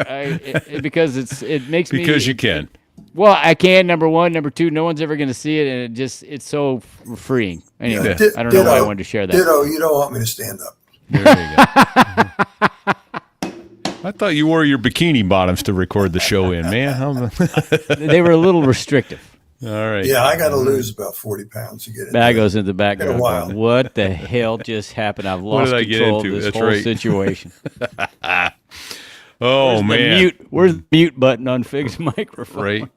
[SPEAKER 2] because it makes me.
[SPEAKER 3] Because you can.
[SPEAKER 2] Well, I can. Number one, number two. No one's ever going to see it, and it's so freeing. Anyway, I don't know why I wanted to share that.
[SPEAKER 6] Ditto. You don't want me to stand up.
[SPEAKER 3] There you go. thought you wore your bikini bottoms to record the show in, man.
[SPEAKER 2] They were a little restrictive.
[SPEAKER 3] All right.
[SPEAKER 6] Yeah, I got to lose about 40 pounds to get it.
[SPEAKER 2] That goes in the
[SPEAKER 6] Been a
[SPEAKER 2] background.
[SPEAKER 6] while.
[SPEAKER 2] going, what the hell just happened? I've
[SPEAKER 3] What
[SPEAKER 2] lost
[SPEAKER 3] did I get
[SPEAKER 2] control of
[SPEAKER 3] into?
[SPEAKER 2] this
[SPEAKER 3] That's
[SPEAKER 2] whole
[SPEAKER 3] right.
[SPEAKER 2] situation.
[SPEAKER 3] Oh, man.
[SPEAKER 2] Where's the mute button on Fig's microphone?
[SPEAKER 3] Right.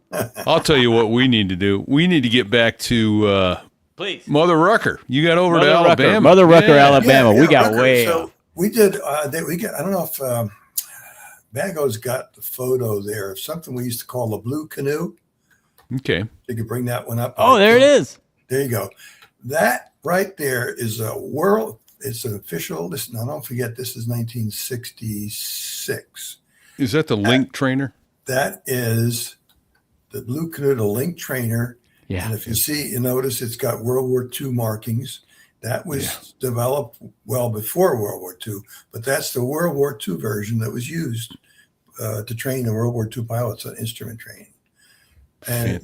[SPEAKER 3] I'll tell you what we need to do. We need to get back to
[SPEAKER 2] Please.
[SPEAKER 3] Mother Rucker. You got over
[SPEAKER 2] Mother
[SPEAKER 3] to
[SPEAKER 2] Rucker.
[SPEAKER 3] Alabama.
[SPEAKER 2] Mother Rucker,
[SPEAKER 3] Yeah.
[SPEAKER 2] Alabama. We got
[SPEAKER 6] Rucker.
[SPEAKER 2] way
[SPEAKER 6] So
[SPEAKER 2] off.
[SPEAKER 6] we did. I don't know if Bago's got the photo there of something we used to call the blue canoe.
[SPEAKER 3] Okay.
[SPEAKER 6] You could bring that one up.
[SPEAKER 2] Oh, there it is.
[SPEAKER 6] There you go. That right there is a world. It's an official. Listen, now don't forget, this is 1966.
[SPEAKER 3] Is that the link trainer?
[SPEAKER 6] That is the blue canoe, the link trainer.
[SPEAKER 2] Yeah.
[SPEAKER 6] And if you notice it's got World War II markings. That was developed well before World War II, but that's the World War II version that was used to train the World War II pilots on instrument training. And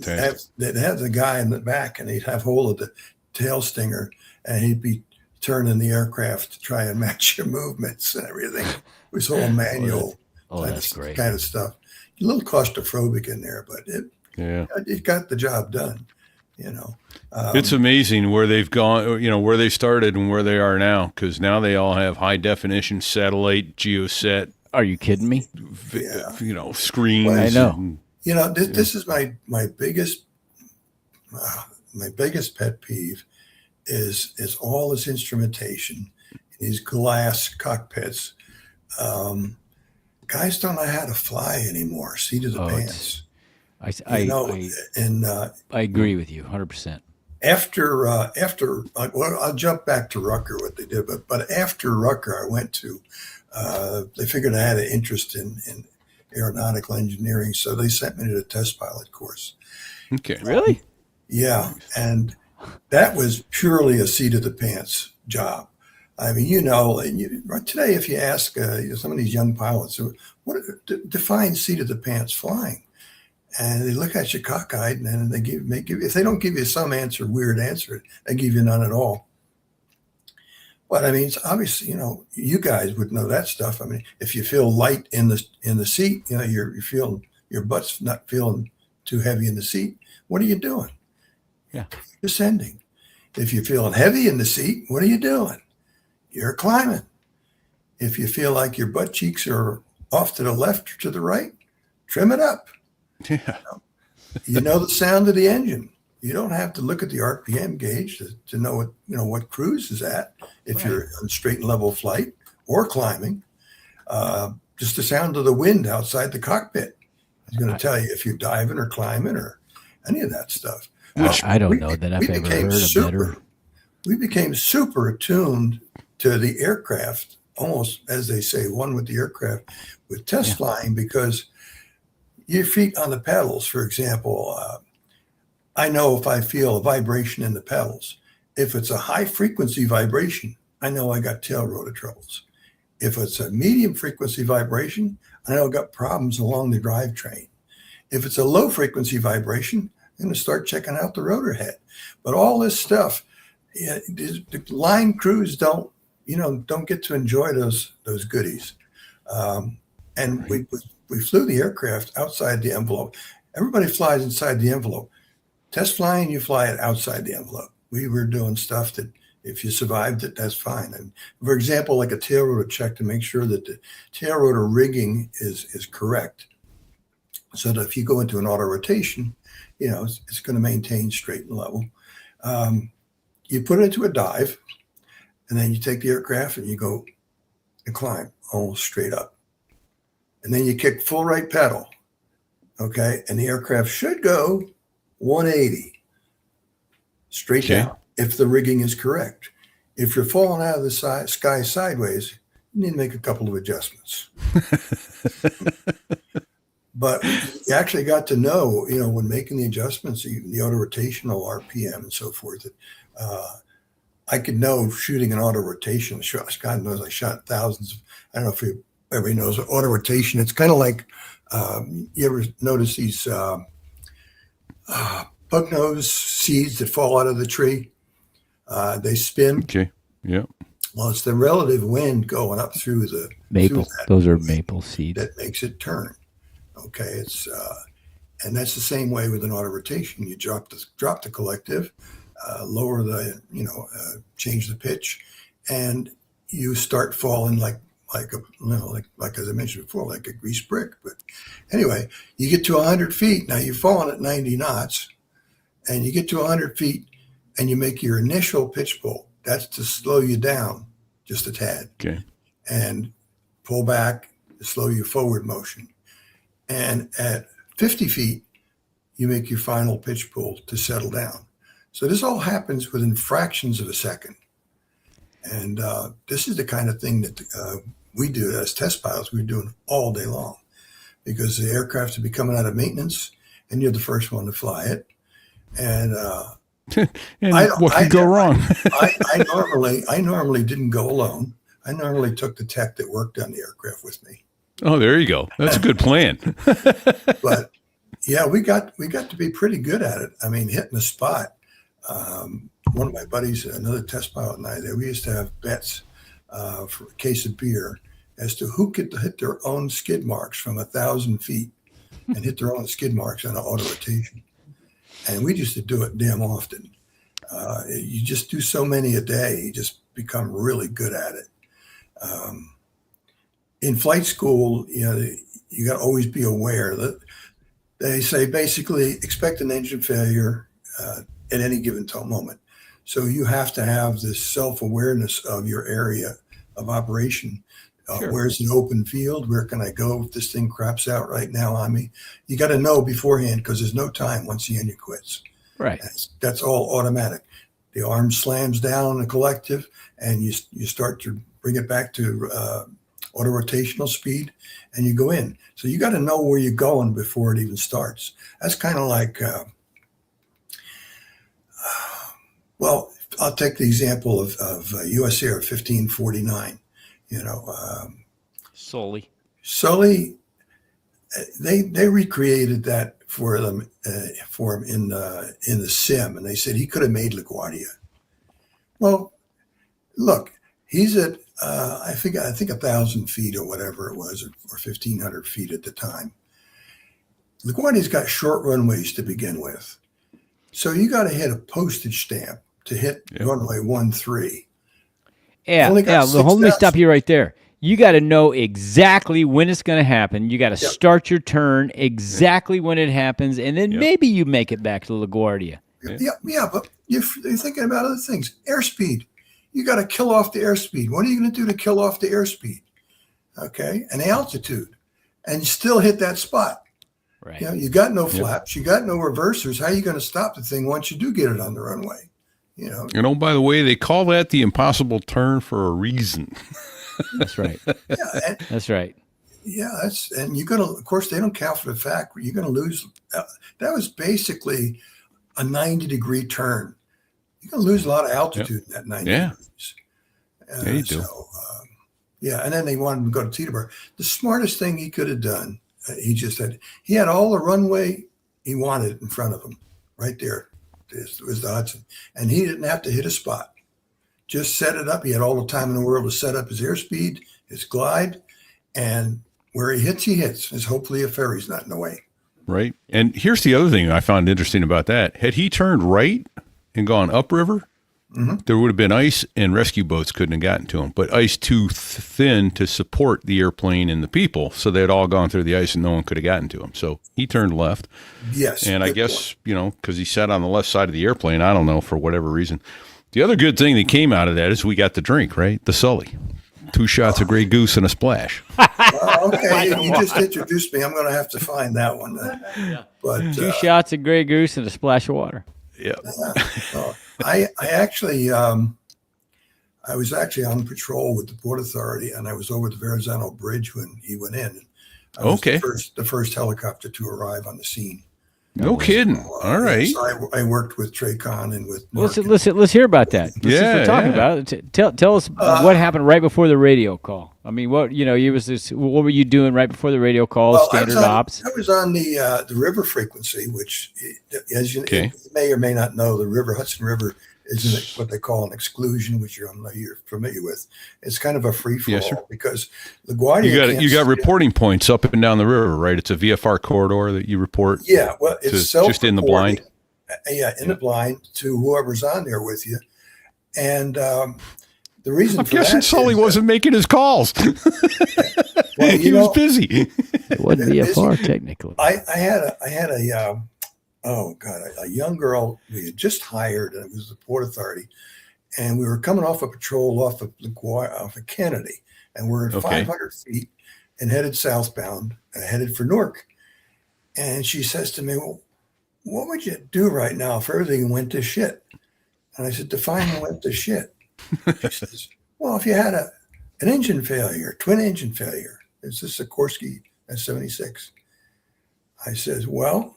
[SPEAKER 6] they'd have the guy in the back, and he'd have hold of the tail stinger, and he'd be turning the aircraft to try and match your movements and everything. It was all manual
[SPEAKER 2] that's great.
[SPEAKER 6] kind of stuff. A little claustrophobic in there, but it got the job done.
[SPEAKER 3] It's amazing where they've gone, where they started and where they are now, because now they all have high definition satellite geoset.
[SPEAKER 2] Are you kidding me?
[SPEAKER 3] Screens.
[SPEAKER 6] Well,
[SPEAKER 2] I know.
[SPEAKER 6] This is my biggest pet peeve is all this instrumentation, these glass cockpits. Guys don't know how to fly anymore. Seat of the pants.
[SPEAKER 2] I agree with you 100%.
[SPEAKER 6] After I'll jump back to Rucker, what they did, but after Rucker, I went to, they figured I had an interest in aeronautical engineering, so they sent me to the test pilot course.
[SPEAKER 3] Okay.
[SPEAKER 2] Really?
[SPEAKER 6] Yeah, and that was purely a seat of the pants job. I mean, today, if you ask some of these young pilots, what define seat of the pants flying? And they look at you cockeyed, and then they give if they don't give you some weird answer, they give you none at all. But I mean, it's obvious, you guys would know that stuff. I mean, if you feel light in the seat, you're feeling your butt's not feeling too heavy in the seat. What are you doing?
[SPEAKER 2] Yeah,
[SPEAKER 6] descending. If you're feeling heavy in the seat, what are you doing? You're climbing. If you feel like your butt cheeks are off to the left or to the right, trim it up.
[SPEAKER 3] Yeah.
[SPEAKER 6] You know the sound of the engine. You don't have to look at the RPM gauge to know what cruise is at if you're on straight and level flight or climbing. Just the sound of the wind outside the cockpit is going to tell you if you're diving or climbing or any of that stuff.
[SPEAKER 2] I don't know that I've ever heard of better.
[SPEAKER 6] We became super attuned to the aircraft, almost as they say, one with the aircraft, with test flying, because your feet on the pedals, for example, I know if I feel a vibration in the pedals. If it's a high frequency vibration, I know I got tail rotor troubles. If it's a medium frequency vibration, I know I got problems along the drivetrain. If it's a low frequency vibration, I'm going to start checking out the rotor head. But all this stuff, the line crews don't get to enjoy those goodies. And we flew the aircraft outside the envelope. Everybody flies inside the envelope. Test flying, you fly it outside the envelope. We were doing stuff that if you survived it, that's fine. And for example, like a tail rotor check to make sure that the tail rotor rigging is correct. So that if you go into an auto rotation, it's going to maintain straight and level. You put it into a dive, and then you take the aircraft and you go and climb almost straight up. And then you kick full right pedal, okay? And the aircraft should go 180 straight down if the rigging is correct. If you're falling out of the sky sideways, you need to make a couple of adjustments. But you actually got to know, when making the adjustments, the auto rotational RPM and so forth, that I could know shooting an auto rotation. God knows I shot thousands. I don't know if everybody knows auto rotation. It's kind of like, you ever notice these bug nose seeds that fall out of the tree? They spin.
[SPEAKER 3] Okay. Yeah.
[SPEAKER 6] Well, it's the relative wind going up through the
[SPEAKER 2] Maple.
[SPEAKER 6] through that
[SPEAKER 2] Those are
[SPEAKER 6] wind
[SPEAKER 2] maple seeds.
[SPEAKER 6] that makes it turn. Okay, it's and that's the same way with an auto rotation. You drop the collective, lower the change the pitch, and you start falling like as I mentioned before, like a greased brick. But anyway, you get to 100 feet. Now you're falling at 90 knots, and you get to 100 feet, and you make your initial pitch pull. That's to slow you down just a tad.
[SPEAKER 3] Okay.
[SPEAKER 6] And pull back to slow your forward motion. And at 50 feet, you make your final pitch pull to settle down. So this all happens within fractions of a second. And this is the kind of thing that we do as test pilots. We're doing all day long because the aircraft will be coming out of maintenance, and you're the first one to fly it. And
[SPEAKER 3] and what could go wrong?
[SPEAKER 6] I normally didn't go alone. I normally took the tech that worked on the aircraft with me.
[SPEAKER 3] Oh, there you go. That's a good plan.
[SPEAKER 6] But yeah, we got to be pretty good at it. I mean, hitting the spot. One of my buddies, another test pilot, and I, we used to have bets for a case of beer as to who could hit their own skid marks from 1,000 feet and hit their own skid marks on an auto rotation. And we used to do it damn often. You just do so many a day, you just become really good at it. In flight school, you got to always be aware that they say basically expect an engine failure at any given moment. So you have to have this self-awareness of your area of operation.
[SPEAKER 2] Sure.
[SPEAKER 6] Where's an open field? Where can I go if this thing craps out right now on me? You got to know beforehand because there's no time once the engine quits.
[SPEAKER 2] Right.
[SPEAKER 6] That's all automatic. The arm slams down the collective, and you start to bring it back to auto rotational speed, and you go in. So you got to know where you're going before it even starts. That's kind of like, well, I'll take the example of US Air 1549. Sully, they recreated that for him in the sim, and they said he could have made LaGuardia. Well, look, he's at I think 1,000 feet or whatever it was, or 1,500 feet at the time. LaGuardia's got short runways to begin with, so you got to hit a postage stamp to hit runway 13.
[SPEAKER 2] Yeah. Let me stop you right there. You got to know exactly when it's going to happen. You got to start your turn exactly when it happens, and then maybe you make it back to LaGuardia.
[SPEAKER 6] Yeah, but you're thinking about other things. Airspeed. You got to kill off the airspeed. What are you going to do to kill off the airspeed? Okay, and the altitude, and you still hit that spot.
[SPEAKER 2] Right.
[SPEAKER 6] You got no flaps. You got no reversers. How are you going to stop the thing once you do get it on the runway?
[SPEAKER 3] By the way, they call that the impossible turn for a reason.
[SPEAKER 2] That's right. That's right.
[SPEAKER 6] Yeah, and you're going to, of course, they don't count for the fact you're going to lose. That was basically a 90-degree turn. You're going to lose a lot of altitude in that 90 degrees.
[SPEAKER 3] Yeah, you do.
[SPEAKER 6] So, and then they wanted him to go to Teterboro. The smartest thing he could have done, he had all the runway he wanted in front of him, right there. This was the Hudson. And he didn't have to hit a spot. Just set it up. He had all the time in the world to set up his airspeed, his glide, and where he hits. Is hopefully a ferry's not in the way.
[SPEAKER 3] Right. And here's the other thing I found interesting about that. Had he turned right and gone upriver, there would have been ice and rescue boats couldn't have gotten to him. But ice too thin to support the airplane and the people. So they'd all gone through the ice and no one could have gotten to him. So he turned left.
[SPEAKER 6] Yes.
[SPEAKER 3] And I guess, because he sat on the left side of the airplane, I don't know, for whatever reason. The other good thing that came out of that is we got the drink, right? The Sully. 2 shots of Grey Goose and a splash.
[SPEAKER 6] Okay, you just introduced me. I'm going to have to find that one. But
[SPEAKER 2] 2 shots of Grey Goose and a splash of water.
[SPEAKER 3] Yeah.
[SPEAKER 6] I actually, I was actually on patrol with the Port Authority, and I was over the Verrazano Bridge when he went in. I was the first helicopter to arrive on the scene.
[SPEAKER 3] No kidding. All right.
[SPEAKER 6] So I worked with Trey Kahn and with
[SPEAKER 2] Mark. Let's hear about that. Since we're talking about it, tell us what happened right before the radio call. I mean, what were you doing right before the radio call?
[SPEAKER 6] Well,
[SPEAKER 2] standard ops.
[SPEAKER 6] I was on the river frequency, which, as you may or may not know, the Hudson River isn't it what they call an exclusion, which you're familiar with? It's kind of a free for all
[SPEAKER 3] Yes, sir.
[SPEAKER 6] because LaGuardia
[SPEAKER 3] You got reporting points up and down the river, right? It's a VFR corridor that you report.
[SPEAKER 6] Yeah, well, it's
[SPEAKER 3] just in the blind.
[SPEAKER 6] Yeah, in the blind to whoever's on there with you, and the reason
[SPEAKER 3] I'm
[SPEAKER 6] for
[SPEAKER 3] guessing
[SPEAKER 6] that
[SPEAKER 3] Sully
[SPEAKER 6] is,
[SPEAKER 3] wasn't making his calls.
[SPEAKER 6] well,
[SPEAKER 3] He was busy.
[SPEAKER 2] It wouldn't be a far technically.
[SPEAKER 6] I had a a young girl we had just hired, and it was the Port Authority, and we were coming off a patrol off of Kennedy, and we're at 500 feet and headed southbound, headed for Newark, and she says to me, "Well, what would you do right now if everything went to shit?" And I said, "Define went to shit." She says, "Well, if you had an engine failure, twin engine failure, it's a Sikorsky S-76. I says, "Well,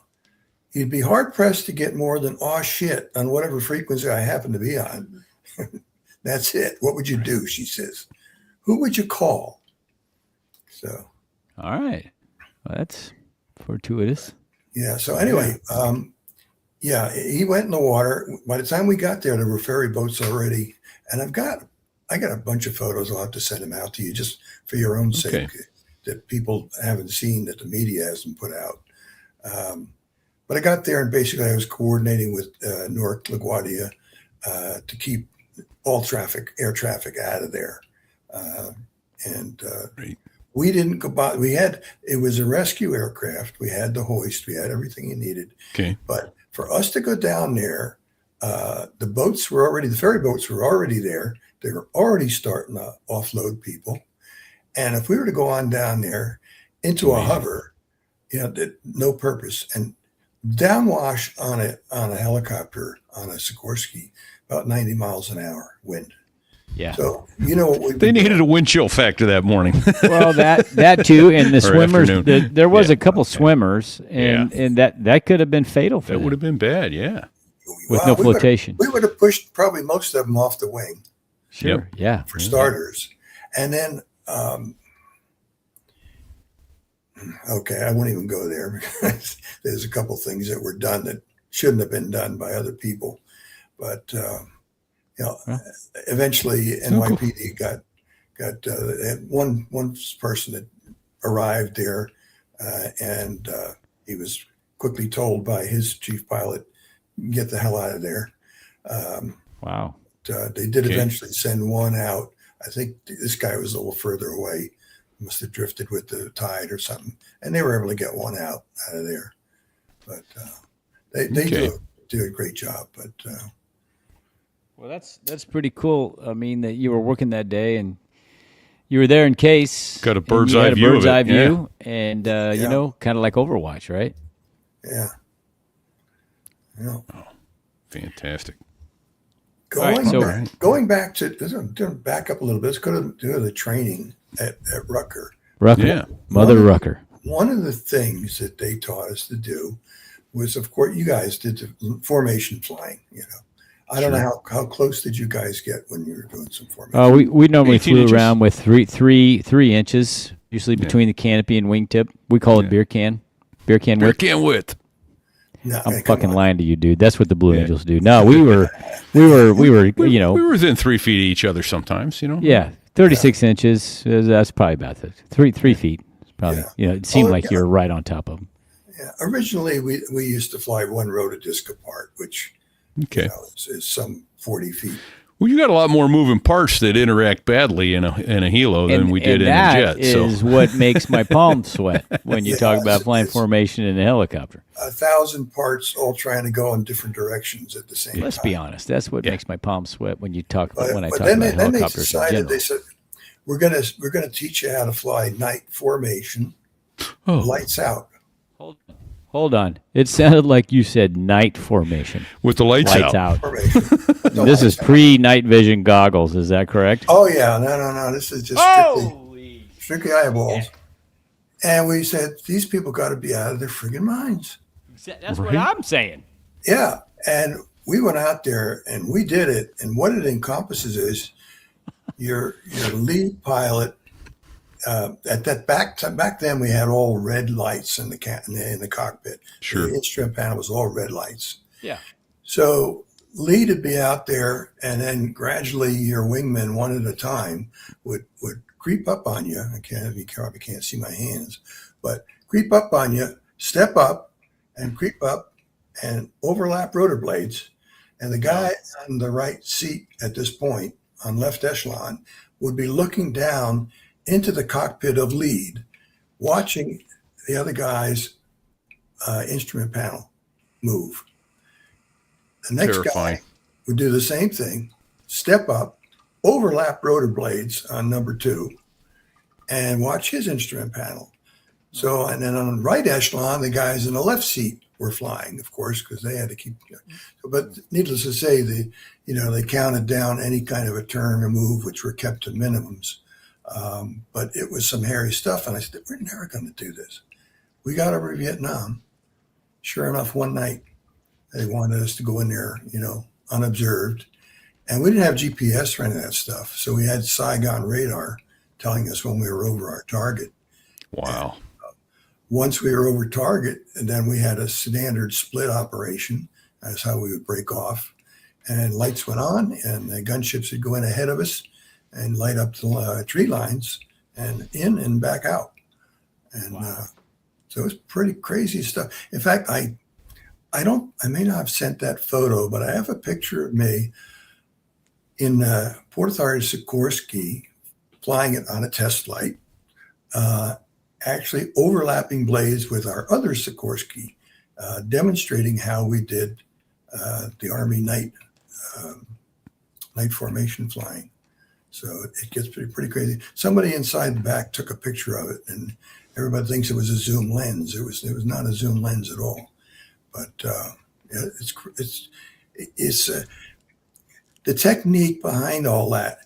[SPEAKER 6] you'd be hard pressed to get more than aw shit on whatever frequency I happen to be on." That's it. What would you do? She says. Who would you call? So.
[SPEAKER 2] All right. Well, that's fortuitous.
[SPEAKER 6] Yeah. So anyway, he went in the water. By the time we got there, there were ferry boats already. And I got a bunch of photos. I'll have to send them out to you just for your own sake that people haven't seen, that the media hasn't put out. But I got there and basically I was coordinating with Newark LaGuardia to keep all air traffic out of there. We didn't go by. It was a rescue aircraft. We had the hoist. We had everything you needed.
[SPEAKER 3] Okay.
[SPEAKER 6] But for us to go down there, the ferry boats were already there. They were already starting to offload people. And if we were to go on down there into a hover, no purpose. And downwash on a helicopter, on a Sikorsky, about 90 miles an hour wind.
[SPEAKER 2] Yeah.
[SPEAKER 6] So, what
[SPEAKER 3] They needed a wind chill factor that morning.
[SPEAKER 2] Well, that too, and the swimmers.
[SPEAKER 3] afternoon.
[SPEAKER 2] There was a couple swimmers, and that could have been fatal for
[SPEAKER 3] That
[SPEAKER 2] them
[SPEAKER 3] would have been bad, yeah.
[SPEAKER 2] with no flotation.
[SPEAKER 6] We would have pushed probably most of them off the wing.
[SPEAKER 2] Sure.
[SPEAKER 3] Yep.
[SPEAKER 2] Yeah.
[SPEAKER 6] For starters. And then, I won't even go there because there's a couple things that were done that shouldn't have been done by other people. But, eventually NYPD got had one person that arrived there and he was quickly told by his chief pilot, get the hell out of there.
[SPEAKER 2] Wow.
[SPEAKER 6] They did eventually send one out. I think this guy was a little further away, must have drifted with the tide or something, and they were able to get one out of there. But they do a great job. But
[SPEAKER 2] well, that's pretty cool. I mean, that you were working that day and you were there in case.
[SPEAKER 3] Got a bird's eye view of it,
[SPEAKER 2] view, and kind of like Overwatch, right?
[SPEAKER 6] Yeah.
[SPEAKER 3] Oh, fantastic.
[SPEAKER 6] Going back to back up a little bit, let's go to the training at Rucker.
[SPEAKER 2] Rucker, Mother Rucker.
[SPEAKER 6] One of the things that they taught us to do was, of course, you guys did the formation flying. I don't know how close did you guys get when you were doing some formation?
[SPEAKER 2] We normally flew
[SPEAKER 3] inches.
[SPEAKER 2] around with three inches, usually between the canopy and wingtip. We call it beer can width.
[SPEAKER 6] No,
[SPEAKER 2] I'm fucking lying to you, dude. That's what the Blue Angels do. No, we were,
[SPEAKER 3] We were within 3 feet of each other sometimes,
[SPEAKER 2] Yeah, 36 inches. That's probably about 3 feet. It's probably, it seemed like you were right on top of them.
[SPEAKER 6] Yeah. Originally, we used to fly one rotodisc apart, which is some 40 feet.
[SPEAKER 3] Well, you got a lot more moving parts that interact badly in a helo than we did in a jet.
[SPEAKER 2] That is what makes my palms sweat when you talk about flying formation in a helicopter.
[SPEAKER 6] 1,000 parts all trying to go in different directions at the same time.
[SPEAKER 2] Let's be honest. That's what makes my palms sweat when you talk about
[SPEAKER 6] Then
[SPEAKER 2] helicopters.
[SPEAKER 6] they decided, they said, we're gonna teach you how to fly night formation, lights out.
[SPEAKER 2] Hold on. It sounded like you said night formation.
[SPEAKER 3] With the lights
[SPEAKER 2] out.
[SPEAKER 6] This
[SPEAKER 2] is pre-night vision goggles. Is that correct?
[SPEAKER 6] Oh, yeah. No. This is just strictly eyeballs. And we said, these people got to be out of their friggin' minds.
[SPEAKER 2] That's what I'm saying.
[SPEAKER 6] Yeah. And we went out there and we did it. And what it encompasses is your lead pilot. At that back then, we had all red lights in the cockpit.
[SPEAKER 3] Sure.
[SPEAKER 6] The instrument panel was all red lights.
[SPEAKER 2] Yeah.
[SPEAKER 6] So lead would be out there, and then gradually your wingman, one at a time, would creep up on you. You probably can't see my hands, but creep up on you, step up, and creep up, and overlap rotor blades. And the guy on the right seat at this point, on left echelon, would be looking down into the cockpit of lead, watching the other guy's instrument panel move. The next
[SPEAKER 3] Terrifying.
[SPEAKER 6] guy would do the same thing, step up, overlap rotor blades on number 2, and watch his instrument panel. So, and then on the right echelon, the guys in the left seat were flying, of course, because they had to keep. But needless to say, they counted down any kind of a turn or move, which were kept to minimums. But it was some hairy stuff, and I said, we're never going to do this. We got over Vietnam. Sure enough, one night, they wanted us to go in there, unobserved. And we didn't have GPS or any of that stuff. So we had Saigon radar telling us when we were over our target.
[SPEAKER 3] Wow.
[SPEAKER 6] And, once we were over target, and then we had a standard split operation. That's how we would break off. And lights went on, and the gunships would go in ahead of us and light up the tree lines and in and back out. And so it was pretty crazy stuff. In fact, I may not have sent that photo, but I have a picture of me in Port Authority Sikorsky flying it on a test flight, actually overlapping blades with our other Sikorsky, demonstrating how we did the Army night formation flying. So it gets pretty crazy. Somebody inside the back took a picture of it, and everybody thinks it was a zoom lens. It was not a zoom lens at all. But it's the technique behind all that.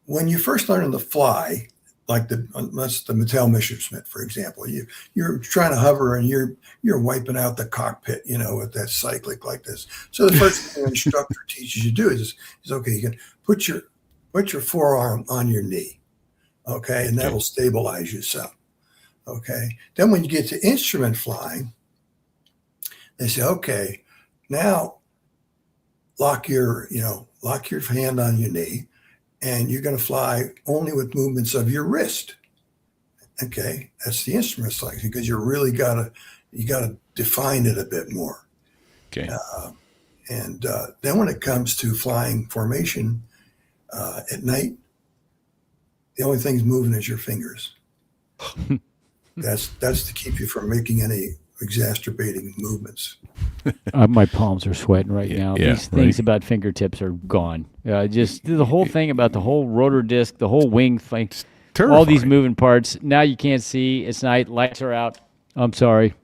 [SPEAKER 6] When you first learn to fly, like that's the Mattel Messerschmitt, for example, you're trying to hover and you're wiping out the cockpit, with that cyclic like this. So the first thing the instructor teaches you to do is okay, you can put your forearm on your knee, okay, and that will stabilize you some. Okay. Then when you get to instrument flying, they say, okay, now lock your hand on your knee, and you're going to fly only with movements of your wrist. Okay. That's the instrument flying, because you got to define it a bit more.
[SPEAKER 3] Okay.
[SPEAKER 6] And then when it comes to flying formation at night, the only thing's moving is your fingers. That's to keep you from making any exacerbating movements.
[SPEAKER 2] My palms are sweating right now.
[SPEAKER 3] Yeah,
[SPEAKER 2] These things about fingertips are gone. Just the whole thing about the whole rotor disc, the whole wing thing, all these moving parts. Now you can't see. It's night. Lights are out. I'm sorry,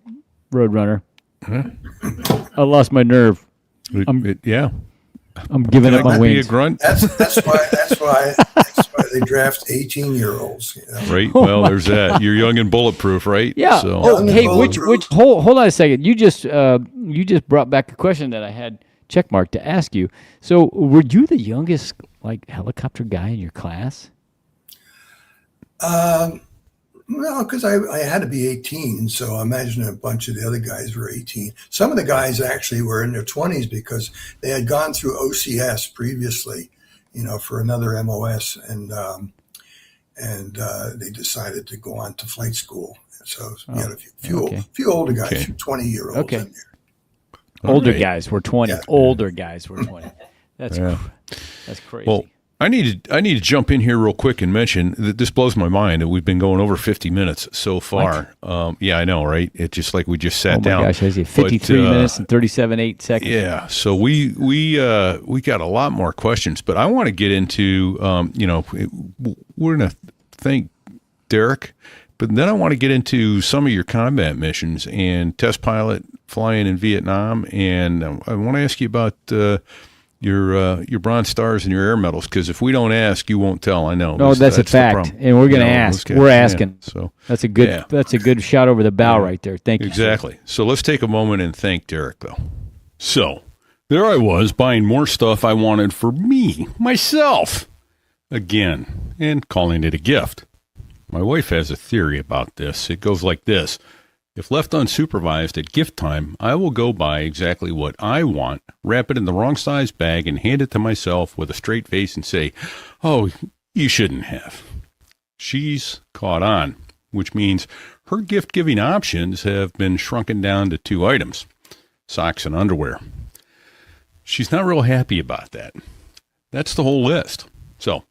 [SPEAKER 2] RoadRunner. Huh? I lost my nerve. I'm giving up my wings.
[SPEAKER 3] Be a grunt?
[SPEAKER 6] That's why they draft 18-year-olds.
[SPEAKER 3] Right. Well, there's that. You're young and bulletproof, right?
[SPEAKER 2] Yeah.
[SPEAKER 3] So.
[SPEAKER 2] Oh, hey, hold on a second. You just brought back a question that I had checkmarked to ask you. So, were you the youngest helicopter guy in your class?
[SPEAKER 6] No, because I had to be 18, so I imagine a bunch of the other guys were 18. Some of the guys actually were in their 20s because they had gone through OCS previously, for another MOS, and they decided to go on to flight school. So we had a few older guys, a few 20-year-olds in there.
[SPEAKER 2] Older guys were 20. Yeah. Older guys were 20. That's crazy.
[SPEAKER 3] Well, I need to jump in here real quick and mention that this blows my mind that we've been going over 50 minutes so far. Yeah, I know, right? It's just like we just sat down.
[SPEAKER 2] Oh my gosh, I see 53 minutes and 37.8 seconds.
[SPEAKER 3] Yeah, so we got a lot more questions, but I want to get into we're going to thank Derek, but then I want to get into some of your combat missions and test pilot flying in Vietnam, and I want to ask you about your Bronze Stars and your Air Medals, because if we don't ask, you won't tell. I know.
[SPEAKER 2] No, that's a fact, and we're going to ask. We're asking. Yeah, so that's a good shot over the bow right there. Thank you.
[SPEAKER 3] Exactly. So let's take a moment and thank Derek, though. So there I was buying more stuff I wanted for myself, again, and calling it a gift. My wife has a theory about this. It goes like this. If left unsupervised at gift time, I will go buy exactly what I want, wrap it in the wrong size bag, and hand it to myself with a straight face and say, "Oh, you shouldn't have." She's caught on, which means her gift-giving options have been shrunken down to 2 items, socks and underwear. She's not real happy about that. That's the whole list. So,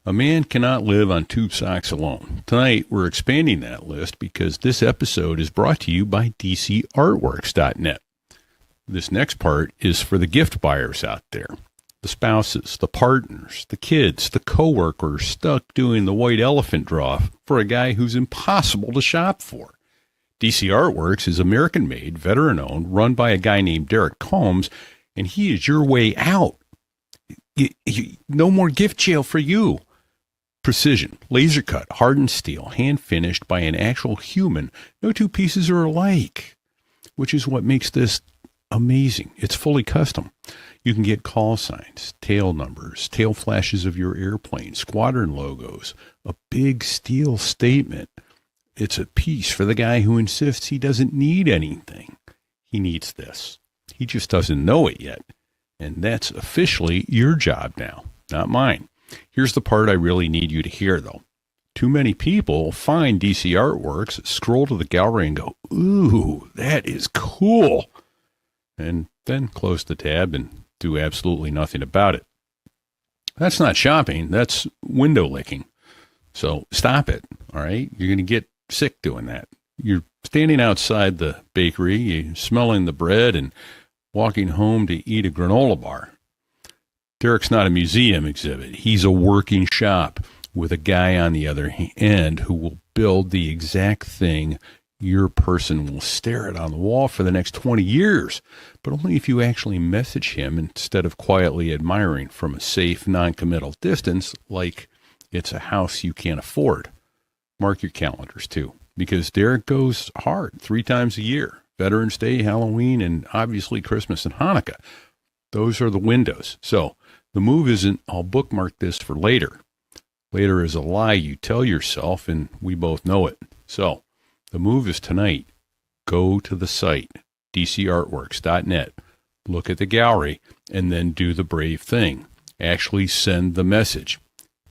[SPEAKER 3] a man cannot live on tube socks alone. Tonight, we're expanding that list because this episode is brought to you by DCArtworks.net. This next part is for the gift buyers out there. The spouses, the partners, the kids, the coworkers stuck doing the white elephant draw for a guy who's impossible to shop for. DC Artworks is American-made, veteran-owned, run by a guy named Derek Combs, and he is your way out. No more gift jail for you. Precision, laser cut, hardened steel, hand finished by an actual human. No two pieces are alike, which is what makes this amazing. It's fully custom. You can get call signs, tail numbers, tail flashes of your airplane, squadron logos, a big steel statement. It's a piece for the guy who insists he doesn't need anything. He needs this. He just doesn't know it yet. And that's officially your job now, not mine. Here's the part I really need you to hear, though. Too many people find DC Artworks, scroll to the gallery and go, "Ooh, that is cool," and then close the tab and do absolutely nothing about it. That's not shopping. That's window licking. So stop it, all right? You're going to get sick doing that. You're standing outside the bakery, you're smelling the bread and walking home to eat a granola bar. Derek's not a museum exhibit. He's a working shop with a guy on the other end who will build the exact thing your person will stare at on the wall for the next 20 years, but only if you actually message him instead of quietly admiring from a safe, non-committal distance like it's a house you can't afford. Mark your calendars, too, because Derek goes hard 3 times a year. Veterans Day, Halloween, and obviously Christmas and Hanukkah. Those are the windows. So the move isn't, "I'll bookmark this for later." Later is a lie you tell yourself, and we both know it. So the move is tonight. Go to the site, DCArtworks.net, look at the gallery, and then do the brave thing. Actually send the message.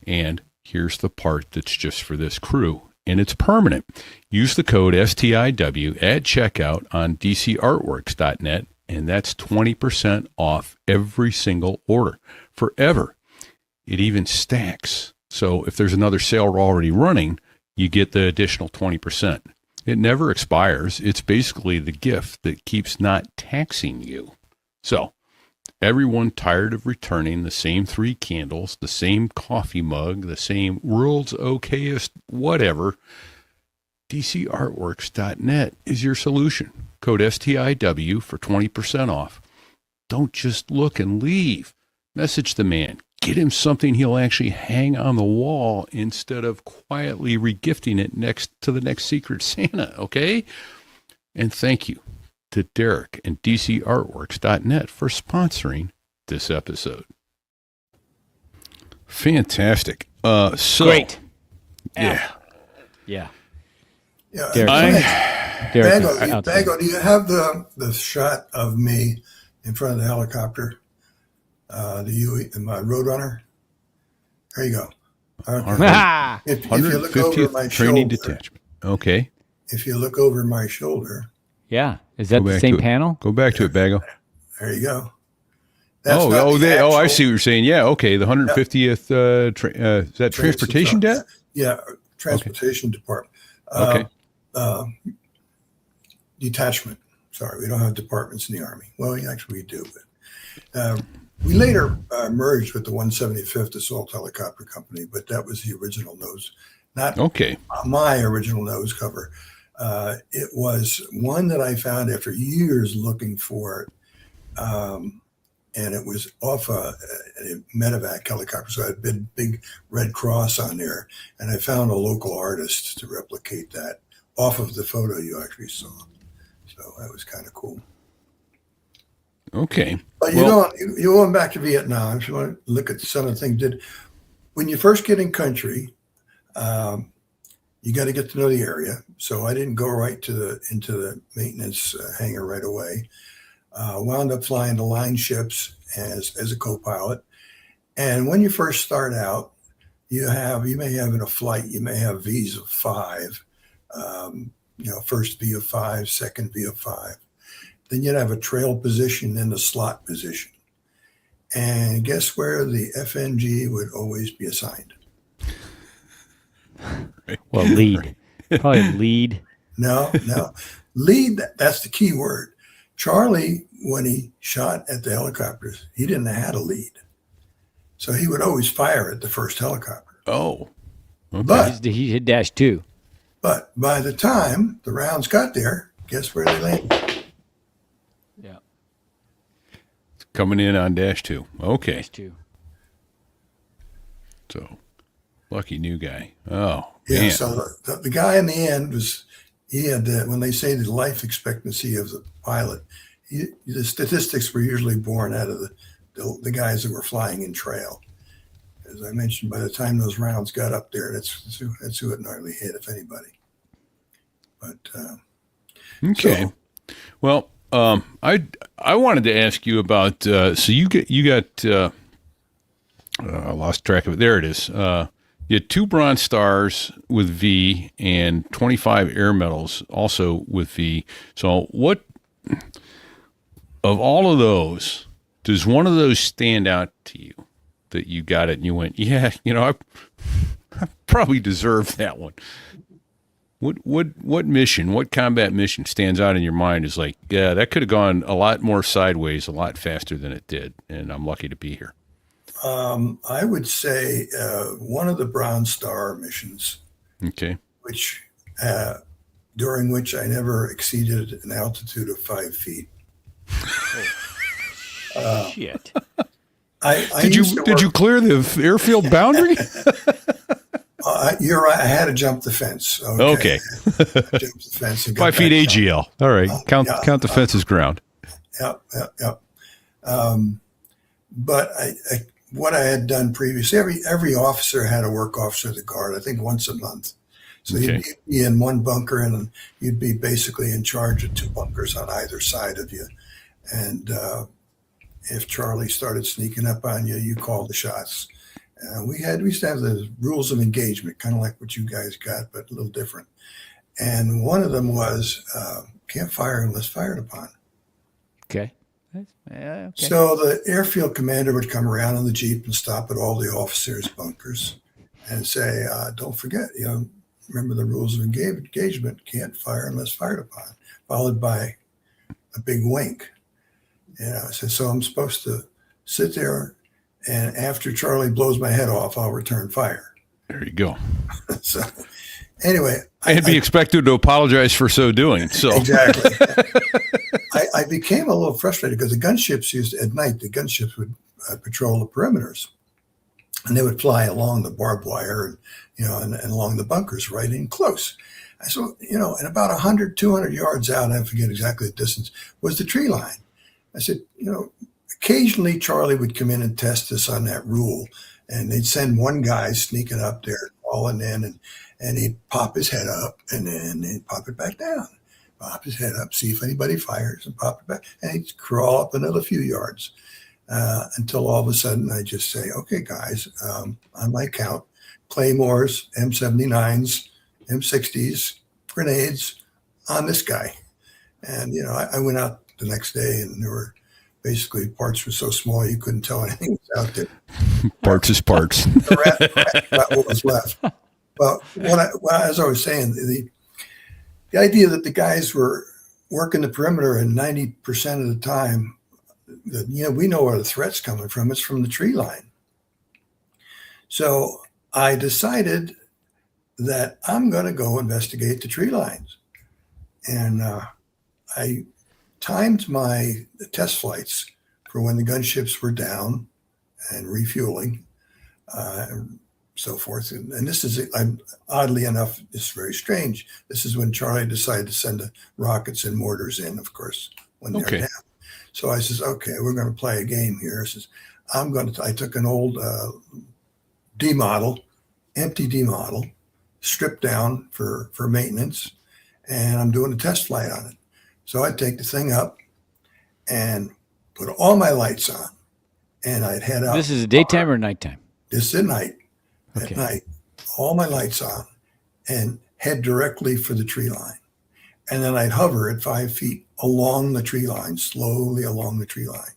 [SPEAKER 3] And here's the part that's just for this crew, and it's permanent. Use the code STIW at checkout on DCArtworks.net, and that's 20% off every single order, forever. It even stacks. So if there's another sale already running, you get the additional 20%. It never expires. It's basically the gift that keeps not taxing you. So, everyone tired of returning the same 3 candles, the same coffee mug, the same world's okayest whatever, DCArtworks.net is your solution. Code STIW for 20% off. Don't just look and leave. Message the man. Get him something he'll actually hang on the wall instead of quietly regifting it next to the next Secret Santa, okay? And thank you to Derek and DCArtworks.net for sponsoring this episode. Fantastic.
[SPEAKER 2] Great.
[SPEAKER 3] Yeah.
[SPEAKER 2] Yeah.
[SPEAKER 6] Yeah,
[SPEAKER 2] Derek,
[SPEAKER 6] Bago, do you have the shot of me in front of the helicopter? The Huey and my RoadRunner. There you go. Okay. If you look over my
[SPEAKER 3] training
[SPEAKER 6] shoulder,
[SPEAKER 3] detachment. Okay.
[SPEAKER 6] if you look over my shoulder,
[SPEAKER 2] Yeah. Is that
[SPEAKER 3] Go
[SPEAKER 2] the
[SPEAKER 3] back
[SPEAKER 2] same
[SPEAKER 3] to it.
[SPEAKER 2] panel?
[SPEAKER 3] Go back to it, Bago.
[SPEAKER 6] there you go.
[SPEAKER 3] I
[SPEAKER 6] actual
[SPEAKER 3] see what you're saying. Yeah, okay. The 150th, is that transportation debt?
[SPEAKER 6] Yeah, transportation department.
[SPEAKER 3] Okay.
[SPEAKER 6] Detachment. Sorry, we don't have departments in the Army. Well, actually, we do. But we later merged with the 175th Assault Helicopter Company, but that was the original nose, not
[SPEAKER 3] Okay.
[SPEAKER 6] my original nose cover. It was one that I found after years looking for it. And it was off a medevac helicopter. So I had a big red cross on there. And I found a local artist to replicate that off of the photo you actually saw. So that was kind of cool.
[SPEAKER 3] Okay.
[SPEAKER 6] But you're going back to Vietnam. If you want to look at some of the things when you first get in country, you got to get to know the area. So I didn't go right into the maintenance hangar right away. Wound up flying the line ships as a co-pilot. And when you first start out, you may have in a flight, you may have V's of 5, first V of 5, second V of 5. Then you'd have a trail position and a slot position. And guess where the FNG would always be assigned?
[SPEAKER 2] Well, lead. Probably lead.
[SPEAKER 6] No. Lead, that's the key word. Charlie, when he shot at the helicopters, he didn't have a lead. So he would always fire at the first helicopter.
[SPEAKER 3] Oh. Okay.
[SPEAKER 6] But
[SPEAKER 2] He hit -2.
[SPEAKER 6] But by the time the rounds got there, guess where they landed?
[SPEAKER 2] Yeah.
[SPEAKER 3] Coming in on -2. Okay.
[SPEAKER 2] -2.
[SPEAKER 3] So, lucky new guy. Oh,
[SPEAKER 6] Yeah.
[SPEAKER 3] man.
[SPEAKER 6] So the guy in the end he had when they say the life expectancy of the pilot, the statistics were usually born out of the guys that were flying in trail. As I mentioned, by the time those rounds got up there, that's who it normally hit, if anybody. But
[SPEAKER 3] Okay. Well, I wanted to ask you about. So you got. I lost track of it. There it is. You had 2 Bronze Stars with V and 25 Air Medals also with V. So what of all of those does one of those stand out to you that you got it and you went, yeah, I probably deserve that one. What mission, what combat mission stands out in your mind is like, yeah, that could have gone a lot more sideways, a lot faster than it did, and I'm lucky to be here.
[SPEAKER 6] I would say one of the Bronze Star missions,
[SPEAKER 3] Okay.
[SPEAKER 6] which during which I never exceeded an altitude of 5 feet.
[SPEAKER 2] Shit.
[SPEAKER 3] Did you clear the airfield boundary?
[SPEAKER 6] You're right. I had to jump the fence.
[SPEAKER 3] Okay.
[SPEAKER 6] I jumped the fence. And got
[SPEAKER 3] 5 feet
[SPEAKER 6] back
[SPEAKER 3] AGL. All right. Count the fence as ground.
[SPEAKER 6] Yep. But what I had done previously, every officer had a work officer of the guard, I think once a month. So
[SPEAKER 3] Okay.
[SPEAKER 6] you'd be in one bunker and you'd be basically in charge of 2 bunkers on either side of you. And if Charlie started sneaking up on you, you called the shots. We used to have the rules of engagement, kind of like what you guys got, but a little different. And one of them was can't fire unless fired upon.
[SPEAKER 2] Okay. Okay.
[SPEAKER 6] So the airfield commander would come around on the Jeep and stop at all the officers' bunkers and say, don't forget, remember the rules of engagement, can't fire unless fired upon, followed by a big wink. So I'm supposed to sit there, and after Charlie blows my head off, I'll return fire.
[SPEAKER 3] There you go.
[SPEAKER 6] So anyway.
[SPEAKER 3] I'd be expected to apologize for so doing. So
[SPEAKER 6] Exactly. I became a little frustrated because the gunships at night, the gunships would patrol the perimeters. And they would fly along the barbed wire and along the bunkers right in close. So, and about 100, 200 yards out, I forget exactly the distance, was the tree line. I said, occasionally Charlie would come in and test us on that rule. And they'd send one guy sneaking up there, crawling in, and he'd pop his head up and then he'd pop it back down. Pop his head up, see if anybody fires, and pop it back. And he'd crawl up another few yards until all of a sudden I just say, okay, guys, on my count, claymores, M79s, M60s, grenades on this guy. And, I went out the next day and there were basically parts were so small you couldn't tell anything was out there.
[SPEAKER 3] parts is parts.
[SPEAKER 6] The rat got what was left. Well, as I was saying, the idea that the guys were working the perimeter and 90% of the time, we know where the threat's coming from. It's from the tree line. So I decided that I'm going to go investigate the tree lines. And I timed my test flights for when the gunships were down and refueling, and so forth. And this is, oddly enough, it's very strange. This is when Charlie decided to send the rockets and mortars in, of course, when they're down. So I says, okay, we're going to play a game here. I says, I took an old D model, empty D model, stripped down for maintenance, and I'm doing a test flight on it. So I'd take the thing up and put all my lights on, and I'd head out.
[SPEAKER 2] This is daytime or nighttime?
[SPEAKER 6] This is at night.
[SPEAKER 2] Okay.
[SPEAKER 6] At night, all my lights on, and head directly for the tree line. And then I'd hover at 5 feet along the tree line, slowly along the tree line,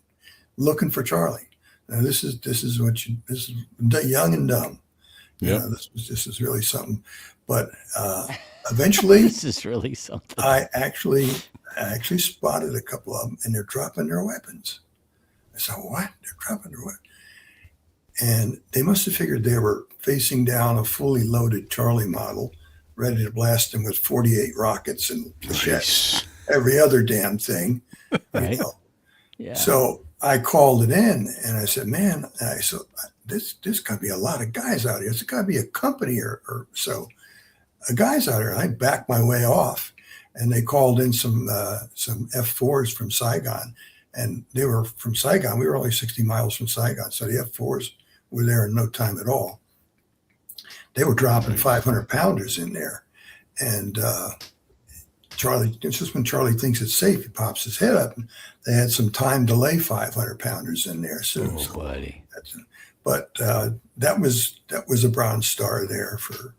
[SPEAKER 6] looking for Charlie. Now this is young and dumb.
[SPEAKER 3] Yeah.
[SPEAKER 6] This is really something. But eventually,
[SPEAKER 2] This is really something.
[SPEAKER 6] I actually spotted a couple of them, and they're dropping their weapons. I said, "What? They're dropping their weapons?" And they must have figured they were facing down a fully loaded Charlie model, ready to blast them with 48 rockets and
[SPEAKER 3] Nice.
[SPEAKER 6] every other damn thing.
[SPEAKER 2] Right. Yeah.
[SPEAKER 6] So I called it in, and I said, "Man, this got to be a lot of guys out here. It's got to be a company or so. Guys out here." I backed my way off, and they called in some F4s from Saigon, and they were from Saigon. We were only 60 miles from Saigon, so the F4s were there in no time at all. They were dropping 500 pounders in there, and Charlie, it's just when Charlie thinks it's safe, he pops his head up, and they had some time delay 500 pounders in there. So,
[SPEAKER 2] buddy.
[SPEAKER 6] But that was a Bronze Star there for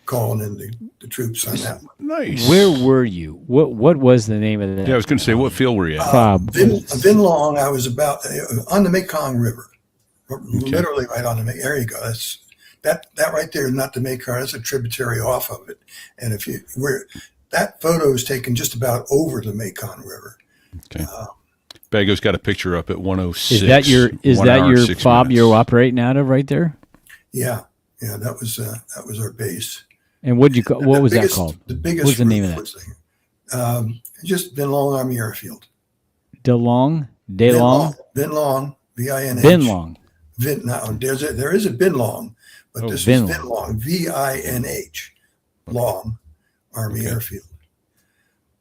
[SPEAKER 6] calling in the troops on that one.
[SPEAKER 3] Nice.
[SPEAKER 2] Where were you? What was the name of that?
[SPEAKER 3] Yeah, I was going to say, what field were you at?
[SPEAKER 2] Bob.
[SPEAKER 6] Vin Long. I was about on the Mekong River, literally right on the Mekong. There you go. That's that right there is not the Mekong. That's a tributary off of it. And that photo is taken just about over the Mekong River.
[SPEAKER 3] Okay. Bago's got a picture up at 106.
[SPEAKER 2] Is that your fob you're operating out of right there?
[SPEAKER 6] Yeah. That was our base.
[SPEAKER 2] And what was that called?
[SPEAKER 6] The biggest.
[SPEAKER 2] What's the name of that?
[SPEAKER 6] Just Bin Long Army Airfield.
[SPEAKER 2] DeLong.
[SPEAKER 6] Bin Long. VINH.
[SPEAKER 2] Bin Long.
[SPEAKER 6] Now there is a Bin Long, but this is Bin Long. VINH. Long Army Airfield.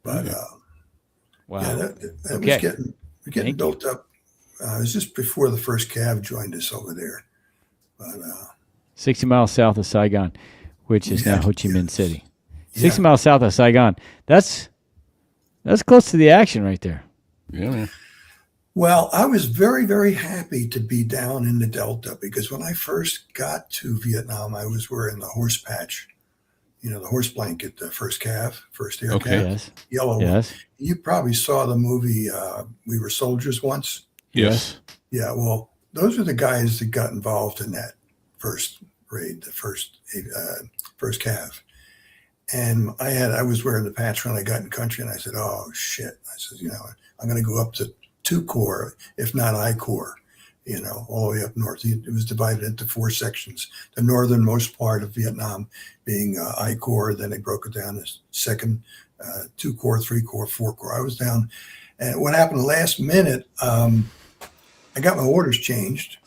[SPEAKER 6] But
[SPEAKER 2] wow.
[SPEAKER 6] Yeah, that was getting built up. It was just before the first Cav joined us over there. But
[SPEAKER 2] 60 miles south of Saigon, which is now Ho Chi Minh City. 60 miles south of Saigon. That's close to the action right there.
[SPEAKER 3] Yeah, man.
[SPEAKER 6] Well, I was very, very happy to be down in the Delta because when I first got to Vietnam, I was wearing the horse patch, the horse blanket, the first Cav, first air Cav,
[SPEAKER 2] Yes.
[SPEAKER 6] yellow one. You probably saw the movie We Were Soldiers Once.
[SPEAKER 3] Yes.
[SPEAKER 6] Yeah, well, those are the guys that got involved in that first raid, the first Cav. And I was wearing the patch when I got in country, and I said, "Oh shit!" I said, "I'm going to go up to 2 Corps, if not I Corps, all the way up north." It was divided into 4 sections. The northernmost part of Vietnam being I Corps. Then they broke it down as second, 2 Corps, 3 Corps, 4 Corps. I was down, and what happened last minute? I got my orders changed.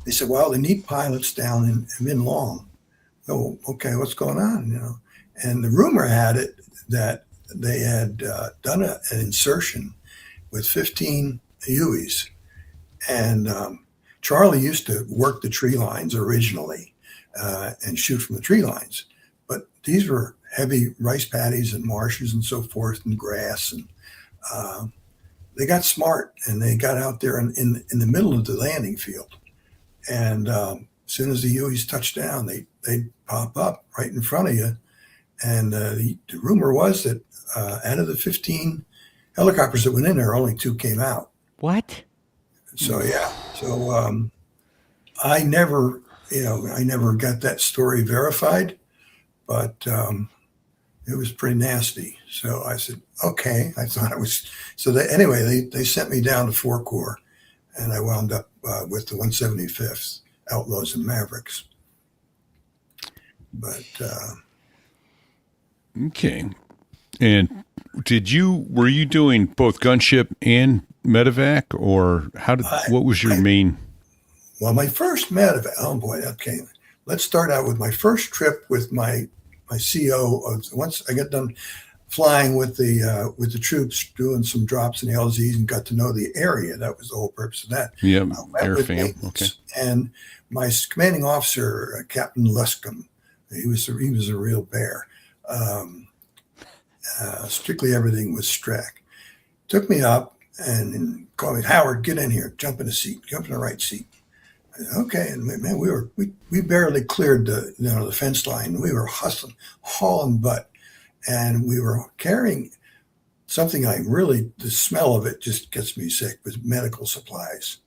[SPEAKER 6] They said, "Well, they need pilots down in Minh Long." Oh, okay, what's going on? And the rumor had it that they had done an insertion with 15 Hueys. And Charlie used to work the tree lines originally and shoot from the tree lines. But these were heavy rice paddies and marshes and so forth and grass. And they got smart and they got out there in the middle of the landing field. And as soon as the Hueys touched down, they pop up right in front of you. And the rumor was that out of the 15 helicopters that went in there, only 2 came out.
[SPEAKER 2] What?
[SPEAKER 6] So yeah. So I never got that story verified, but it was pretty nasty. So I said, okay. I thought it was. So they sent me down to 4 Corps, and I wound up with the 175th Outlaws and Mavericks. But
[SPEAKER 3] okay. And were you doing both gunship and medevac, or what was your main?
[SPEAKER 6] Well, my first medevac. Oh boy, okay. Let's start out with my first trip with my CO. Once I got done flying with the troops, doing some drops in the LZs, and got to know the area. That was the whole purpose of that.
[SPEAKER 3] Yeah, air fam. Okay.
[SPEAKER 6] And my commanding officer, Captain Luscombe, He was a real bear. Strictly everything was Strack. Took me up and called me, Howard, get in here, jump in the seat, jump in the right seat. Okay, and man, we barely cleared the fence line. We were hauling butt, and we were carrying something the smell of it just gets me sick, was medical supplies,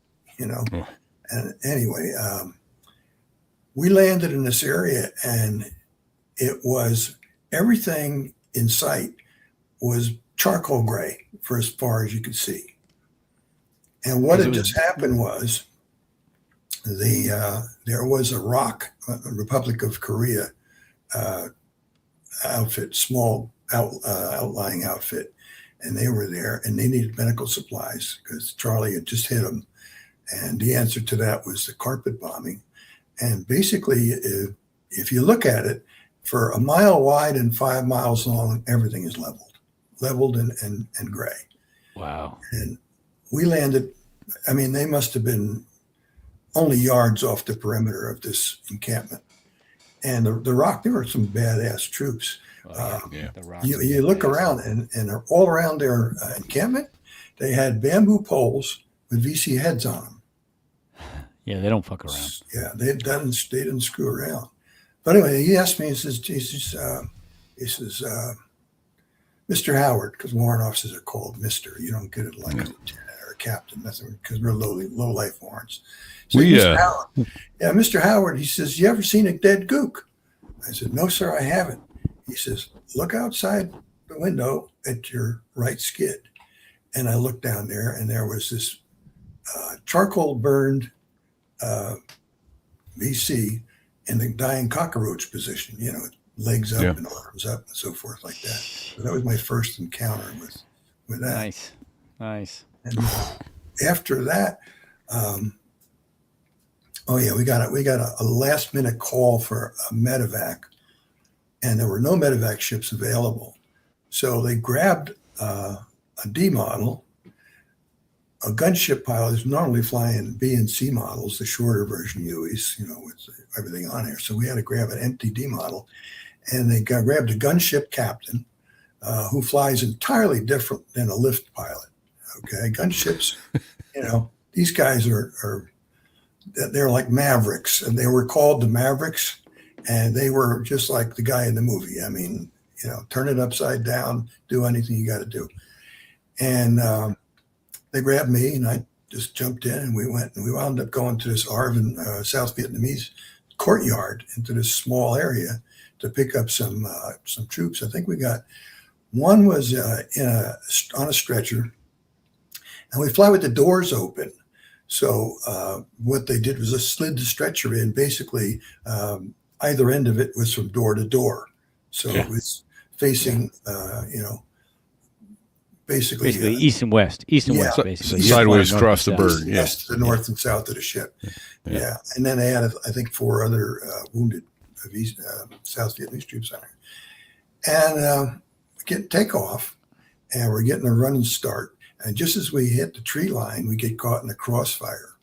[SPEAKER 3] Oh.
[SPEAKER 6] And anyway, we landed in this area, and it was everything in sight was charcoal gray for as far as you could see. And what had just happened was there was a Republic of Korea outfit, small outlying outfit, and they were there, and they needed medical supplies because Charlie had just hit them. And the answer to that was the carpet bombing. And basically, if you look at it, for a mile wide and 5 miles long, everything is leveled and gray.
[SPEAKER 2] Wow.
[SPEAKER 6] And we landed, they must have been only yards off the perimeter of this encampment. And the rock, there were some badass troops.
[SPEAKER 2] The rocks
[SPEAKER 6] You look around and all around their encampment, they had bamboo poles with VC heads on them.
[SPEAKER 2] Yeah, they don't fuck around.
[SPEAKER 6] Yeah, they didn't screw around. But anyway, he asked me, he says, Mr. Howard, because warrant officers are called Mr. You don't get it like a lieutenant or a captain, nothing, because we're low life warrants. So Mr. Howard, he says, you ever seen a dead gook? I said, no, sir, I haven't. He says, look outside the window at your right skid. And I looked down there, and there was this charcoal burned VC in the dying cockroach position, legs up and arms up and so forth like that. So that was my first encounter with that.
[SPEAKER 2] Nice.
[SPEAKER 6] And after that, we got a last minute call for a medevac, and there were no medevac ships available. So they grabbed a D model. A gunship pilot is normally flying B and C models, the shorter version Hueys, with everything on there. So we had to grab an empty D model, and they grabbed a gunship captain who flies entirely different than a lift pilot. Okay, gunships, these guys they're like Mavericks, and they were called the Mavericks, and they were just like the guy in the movie. Turn it upside down, do anything you got to do. And they grabbed me, and I just jumped in, and we wound up going to this Arvin, South Vietnamese courtyard into this small area to pick up some troops. I think we got one was on a stretcher, and we fly with the doors open. So what they did was just slid the stretcher in. Basically, either end of it was from door to door. So it was facing, basically
[SPEAKER 2] east and west, west, basically
[SPEAKER 3] sideways across the bird.
[SPEAKER 6] Yes, the north and south of the ship. Yeah. And then they had, I think, 4 other wounded South Vietnamese troops on there. And we get takeoff, and we're getting a running start. And just as we hit the tree line, we get caught in the crossfire.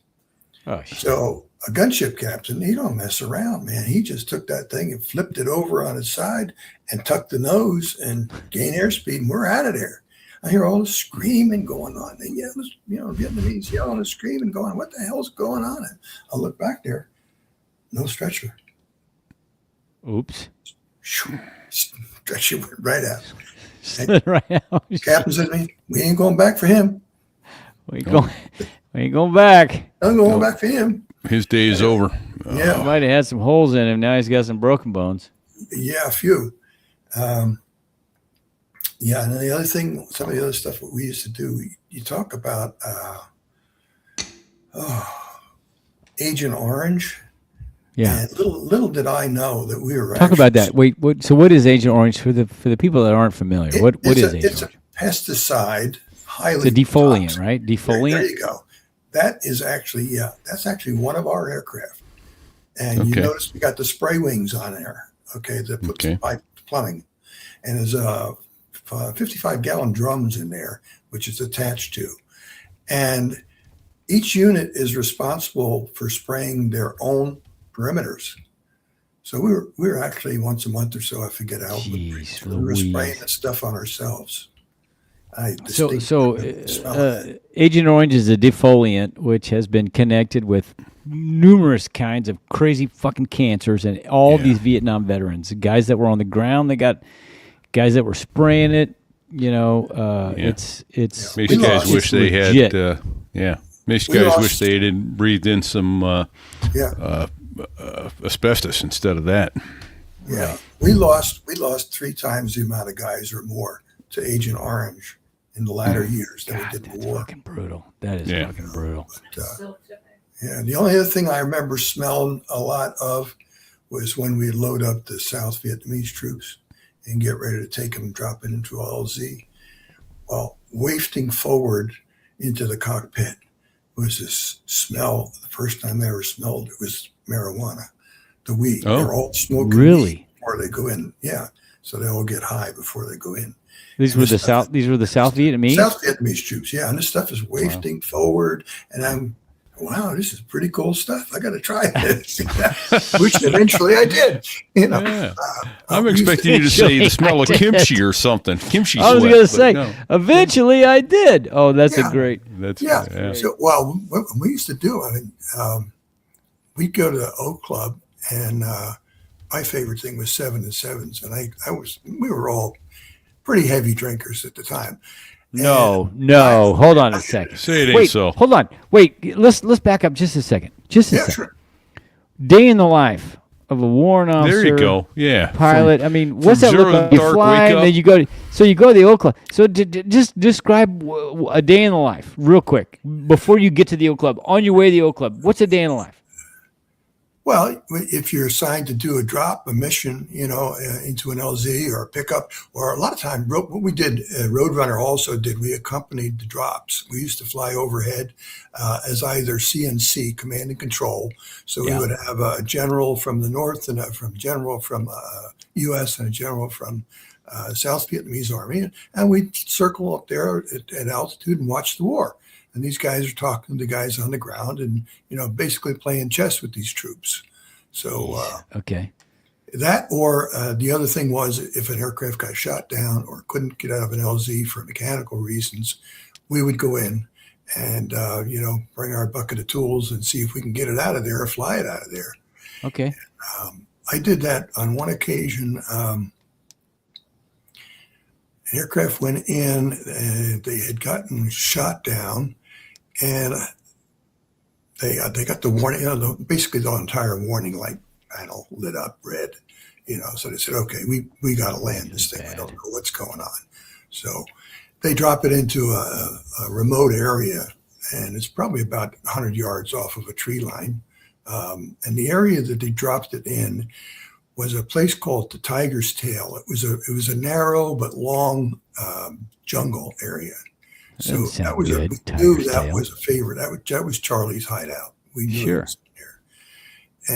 [SPEAKER 2] Oh, shit.
[SPEAKER 6] So a gunship captain, he don't mess around, man. He just took that thing and flipped it over on its side and tucked the nose and gained airspeed, and we're out of there. I hear all this screaming going on. And Vietnamese yelling and screaming, going, what the hell's going on? And I look back there, no stretcher.
[SPEAKER 2] Oops.
[SPEAKER 6] Stretcher went right out.
[SPEAKER 2] Right out.
[SPEAKER 6] Captain said to me, we ain't going back for him.
[SPEAKER 2] We ain't going back.
[SPEAKER 6] I'm going back for him.
[SPEAKER 3] His day is over.
[SPEAKER 6] Yeah.
[SPEAKER 2] Might have had some holes in him. Now he's got some broken bones.
[SPEAKER 6] Yeah, a few. And then the other thing, some of the other stuff that we used to do, you talk about Agent Orange.
[SPEAKER 2] Yeah.
[SPEAKER 6] And little did I know that we were
[SPEAKER 2] Talk about that. Wait, so what is Agent Orange for the people that aren't familiar? What is Agent Orange?
[SPEAKER 6] It's a pesticide, highly
[SPEAKER 2] It's a defoliant,
[SPEAKER 6] toxic.
[SPEAKER 2] right? Defoliant.
[SPEAKER 6] There you go. That is actually, that's actually one of our aircraft. And you notice we got the spray wings on there. Okay, that puts pipe plumbing, and there's 55-gallon drums in there, which it's attached to, and each unit is responsible for spraying their own perimeters. So we were actually once a month or so, I forget how,
[SPEAKER 2] Jeez
[SPEAKER 6] we were spraying
[SPEAKER 2] Louise.
[SPEAKER 6] that stuff on ourselves. I
[SPEAKER 2] So,
[SPEAKER 6] distinctly remember the smell of that.
[SPEAKER 2] Agent Orange is a defoliant which has been connected with numerous kinds of crazy fucking cancers, and all these Vietnam veterans, guys that were on the ground, they got guys that were spraying it. You know, it's
[SPEAKER 3] Makes
[SPEAKER 6] We
[SPEAKER 3] guys
[SPEAKER 6] lost.
[SPEAKER 3] wish they
[SPEAKER 2] legit.
[SPEAKER 3] had. Makes
[SPEAKER 6] We
[SPEAKER 3] guys
[SPEAKER 6] lost.
[SPEAKER 3] wish they didn't breathed in some
[SPEAKER 6] Yeah,
[SPEAKER 3] asbestos instead of that.
[SPEAKER 6] yeah. We lost 3 times the amount of guys or more to Agent Orange in the latter years than we
[SPEAKER 2] God,
[SPEAKER 6] did in
[SPEAKER 2] that's
[SPEAKER 6] the war.
[SPEAKER 2] fucking brutal. That is
[SPEAKER 3] Yeah.
[SPEAKER 2] fucking brutal.
[SPEAKER 6] Yeah, the only other thing I remember smelling a lot of was when we load up the South Vietnamese troops and get ready to take them and drop it into LZ. Well, wafting forward into the cockpit was this smell. The first time I ever smelled it was marijuana, the weed.
[SPEAKER 3] Oh.
[SPEAKER 6] They're all smoking
[SPEAKER 2] Really?
[SPEAKER 6] weed before they go in. Yeah, so they all get high before they go in.
[SPEAKER 2] These
[SPEAKER 6] And
[SPEAKER 2] were
[SPEAKER 6] this
[SPEAKER 2] the
[SPEAKER 6] stuff-
[SPEAKER 2] South. These were the South Vietnamese.
[SPEAKER 6] South Vietnamese troops, yeah, and this stuff is wafting forward, and I'm, wow, this is pretty cool stuff. I got to try this, which eventually I did. You know,
[SPEAKER 3] Yeah.
[SPEAKER 6] I
[SPEAKER 3] I'm
[SPEAKER 6] used to-
[SPEAKER 3] expecting you to say the
[SPEAKER 2] Eventually
[SPEAKER 3] smell
[SPEAKER 2] I
[SPEAKER 3] of
[SPEAKER 2] did.
[SPEAKER 3] kimchi or something. Kimchi
[SPEAKER 2] I was
[SPEAKER 3] sweat,
[SPEAKER 2] going to
[SPEAKER 3] but
[SPEAKER 2] say,
[SPEAKER 3] no.
[SPEAKER 2] eventually I did. Oh, that's
[SPEAKER 6] Yeah.
[SPEAKER 2] a great.
[SPEAKER 3] That's
[SPEAKER 6] Yeah. So, well, what we used to do, I mean, we'd go to the Oak Club, and my favorite thing was 7 and 7s, and we were all pretty heavy drinkers at the time.
[SPEAKER 2] No. Hold on a second.
[SPEAKER 3] Say it ain't
[SPEAKER 2] Wait,
[SPEAKER 3] so.
[SPEAKER 2] hold on. Wait, let's back up just a second. Just a
[SPEAKER 6] Yeah,
[SPEAKER 2] second.
[SPEAKER 6] sure.
[SPEAKER 2] Day in the life of a warrant officer.
[SPEAKER 3] There you go. Yeah.
[SPEAKER 2] Pilot. I mean, what's that
[SPEAKER 3] from
[SPEAKER 2] look
[SPEAKER 3] zero to
[SPEAKER 2] like? You
[SPEAKER 3] dark,
[SPEAKER 2] fly,
[SPEAKER 3] wake
[SPEAKER 2] and
[SPEAKER 3] up.
[SPEAKER 2] then you go. So you go to the Oak Club. So just describe a day in the life, real quick, before you get to the Oak Club. On your way to the Oak Club, what's a day in the life?
[SPEAKER 6] Well, if you're assigned to do a mission, into an LZ or a pickup, or a lot of time, what we did, RoadRunner also did, we accompanied the drops. We used to fly overhead as either CNC, command and control. So we would have a general from the north and a general from U.S. and a general from South Vietnamese Army. And we'd circle up there at altitude and watch the war. And these guys are talking to the guys on the ground and, basically playing chess with these troops. So
[SPEAKER 2] Okay.
[SPEAKER 6] that, or the other thing was, if an aircraft got shot down or couldn't get out of an LZ for mechanical reasons, we would go in and, bring our bucket of tools and see if we can get it out of there or fly it out of there.
[SPEAKER 2] Okay.
[SPEAKER 6] I did that on one occasion. An aircraft went in, and they had gotten shot down, and they got the warning. Basically, the entire warning light panel lit up red. So they said, "Okay, we got to land this thing. We don't know what's going on." So they drop it into a remote area, and it's probably about 100 yards off of a tree line. And the area that they dropped it in was a place called the Tiger's Tail. It was a narrow but long jungle area. So
[SPEAKER 2] Doesn't sound
[SPEAKER 6] that was
[SPEAKER 2] good,
[SPEAKER 6] we knew
[SPEAKER 2] Tiger's
[SPEAKER 6] that
[SPEAKER 2] Tail.
[SPEAKER 6] was a favorite. That was Charlie's hideout. We knew
[SPEAKER 2] Sure.
[SPEAKER 6] it was there.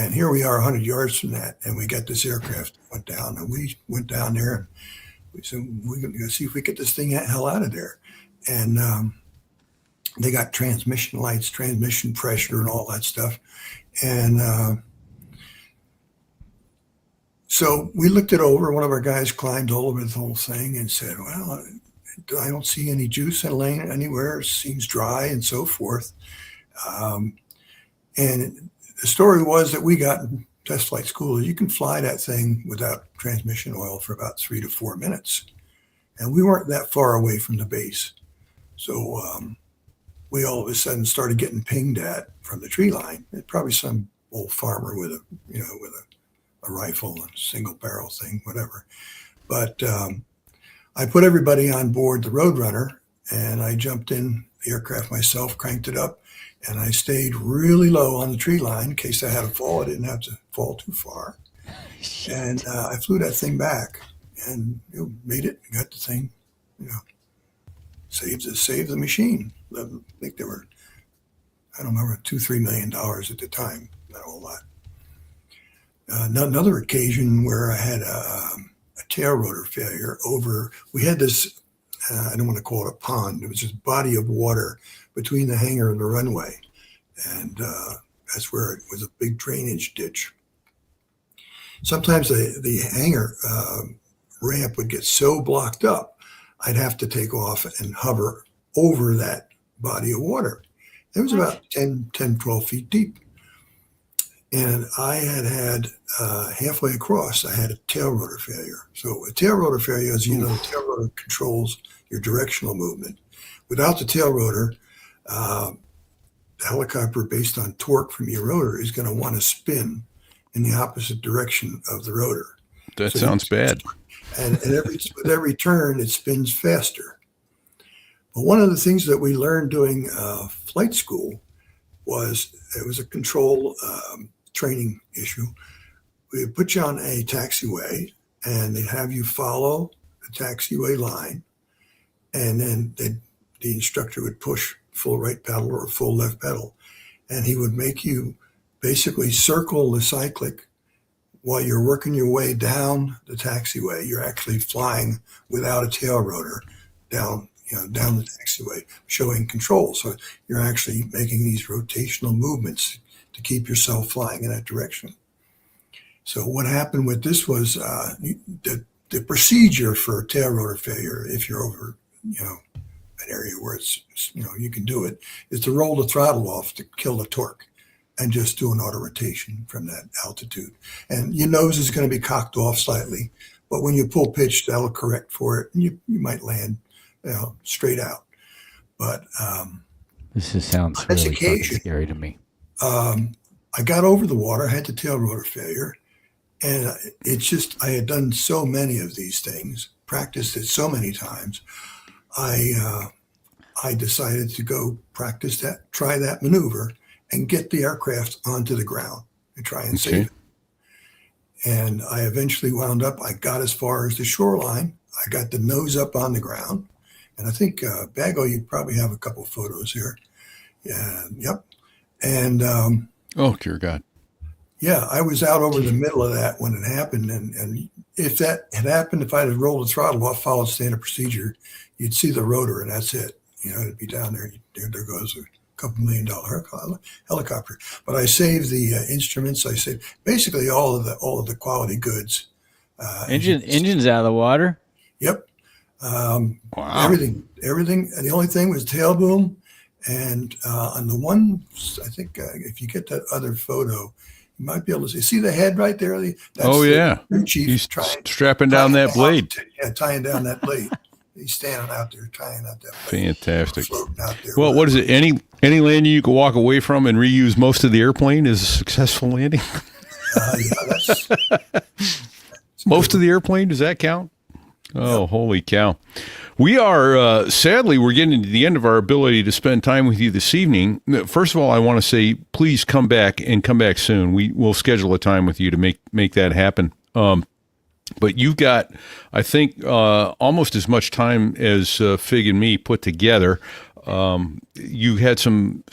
[SPEAKER 6] And here we are 100 yards from that, and we got this aircraft that went down, and we went down there, and we said, we're going to go see if we get this thing hell out of there. And they got transmission lights, transmission pressure, and all that stuff. And so we looked it over. One of our guys climbed over the whole thing and said, well, I don't see any juice in lane anywhere. It seems dry and so forth. And the story was that we got in test flight school, you can fly that thing without transmission oil for about 3 to 4 minutes. And we weren't that far away from the base. So we all of a sudden started getting pinged at from the tree line. It's probably some old farmer with a rifle and single barrel thing, whatever. But I put everybody on board the RoadRunner, and I jumped in the aircraft myself, cranked it up, and I stayed really low on the tree line in case I had to fall. I didn't have to fall too far. And I flew that thing back and made it, got the thing, saved the machine. I think there were, I don't remember, $2-3 million at the time, not a whole lot. Another occasion where I had a tail rotor failure we had this, I don't want to call it a pond, it was this body of water between the hangar and the runway. And that's where it was a big drainage ditch. sometimes the hanger ramp would get so blocked up, I'd have to take off and hover over that body of water. It was about 10, 12 feet deep. And I had halfway across, I had a tail rotor failure. So a tail rotor failure, as you know, the tail rotor controls your directional movement. Without the tail rotor, the helicopter, based on torque from your rotor, is going to want to spin in the opposite direction of the rotor.
[SPEAKER 3] That sounds bad.
[SPEAKER 6] And with every turn, it spins faster. But one of the things that we learned doing flight school was it was a control training issue. We would put you on a taxiway, and they'd have you follow the taxiway line, and then the instructor would push full right pedal or full left pedal, and he would make you basically circle the cyclic while you're working your way down the taxiway. You're actually flying without a tail rotor down the taxiway, showing control. So you're actually making these rotational movements to keep yourself flying in that direction. So what happened with this was the procedure for tail rotor failure, if you're over, an area where it's, you can do it, is to roll the throttle off to kill the torque and just do an auto rotation from that altitude. And your nose is going to be cocked off slightly, but when you pull pitch, that'll correct for it, and you might land straight out. But
[SPEAKER 2] this just sounds really fucking scary to me.
[SPEAKER 6] I got over the water, I had the tail rotor failure, and it's just, I had done so many of these things, practiced it so many times. I decided to go practice that, try that maneuver, and get the aircraft onto the ground and try and save it. And I eventually wound up, I got as far as the shoreline. I got the nose up on the ground. And I think, Bago, you probably have a couple photos here. Yeah, yep. And
[SPEAKER 3] oh, dear God.
[SPEAKER 6] Yeah, I was out over the middle of that when it happened. And if that had happened, if I had rolled the throttle off, followed standard procedure, you'd see the rotor, and that's it. It'd be down there. There goes a $2 million helicopter. But I saved the instruments. I saved basically all of the quality goods.
[SPEAKER 2] Engines out of the water.
[SPEAKER 6] Yep.
[SPEAKER 3] Wow.
[SPEAKER 6] Everything. And the only thing was tail boom. And on the one, I think if you get that other photo, you might be able to see the head right there. That's
[SPEAKER 3] the
[SPEAKER 6] chief.
[SPEAKER 3] He's strapping down that blade.
[SPEAKER 6] Tying down that blade. He's standing out there tying out that blade.
[SPEAKER 3] Fantastic.
[SPEAKER 6] Out there.
[SPEAKER 3] Well, what is it? Any landing you can walk away from and reuse most of the airplane is a successful landing?
[SPEAKER 6] That's
[SPEAKER 3] most of the airplane, does that count? Oh, holy cow. We are, sadly, we're getting to the end of our ability to spend time with you this evening. First of all, I want to say, please come back and come back soon. We'll schedule a time with you to make that happen. But you've got, I think, almost as much time as Fig and me put together. You had some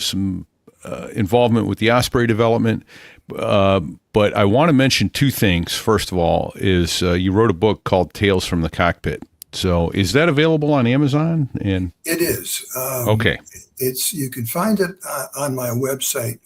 [SPEAKER 3] involvement with the Osprey development. But I want to mention two things. First of all, is you wrote a book called Tales from the Cockpit. So is that available on Amazon? And
[SPEAKER 6] it is.
[SPEAKER 3] Okay.
[SPEAKER 6] You can find it on my website,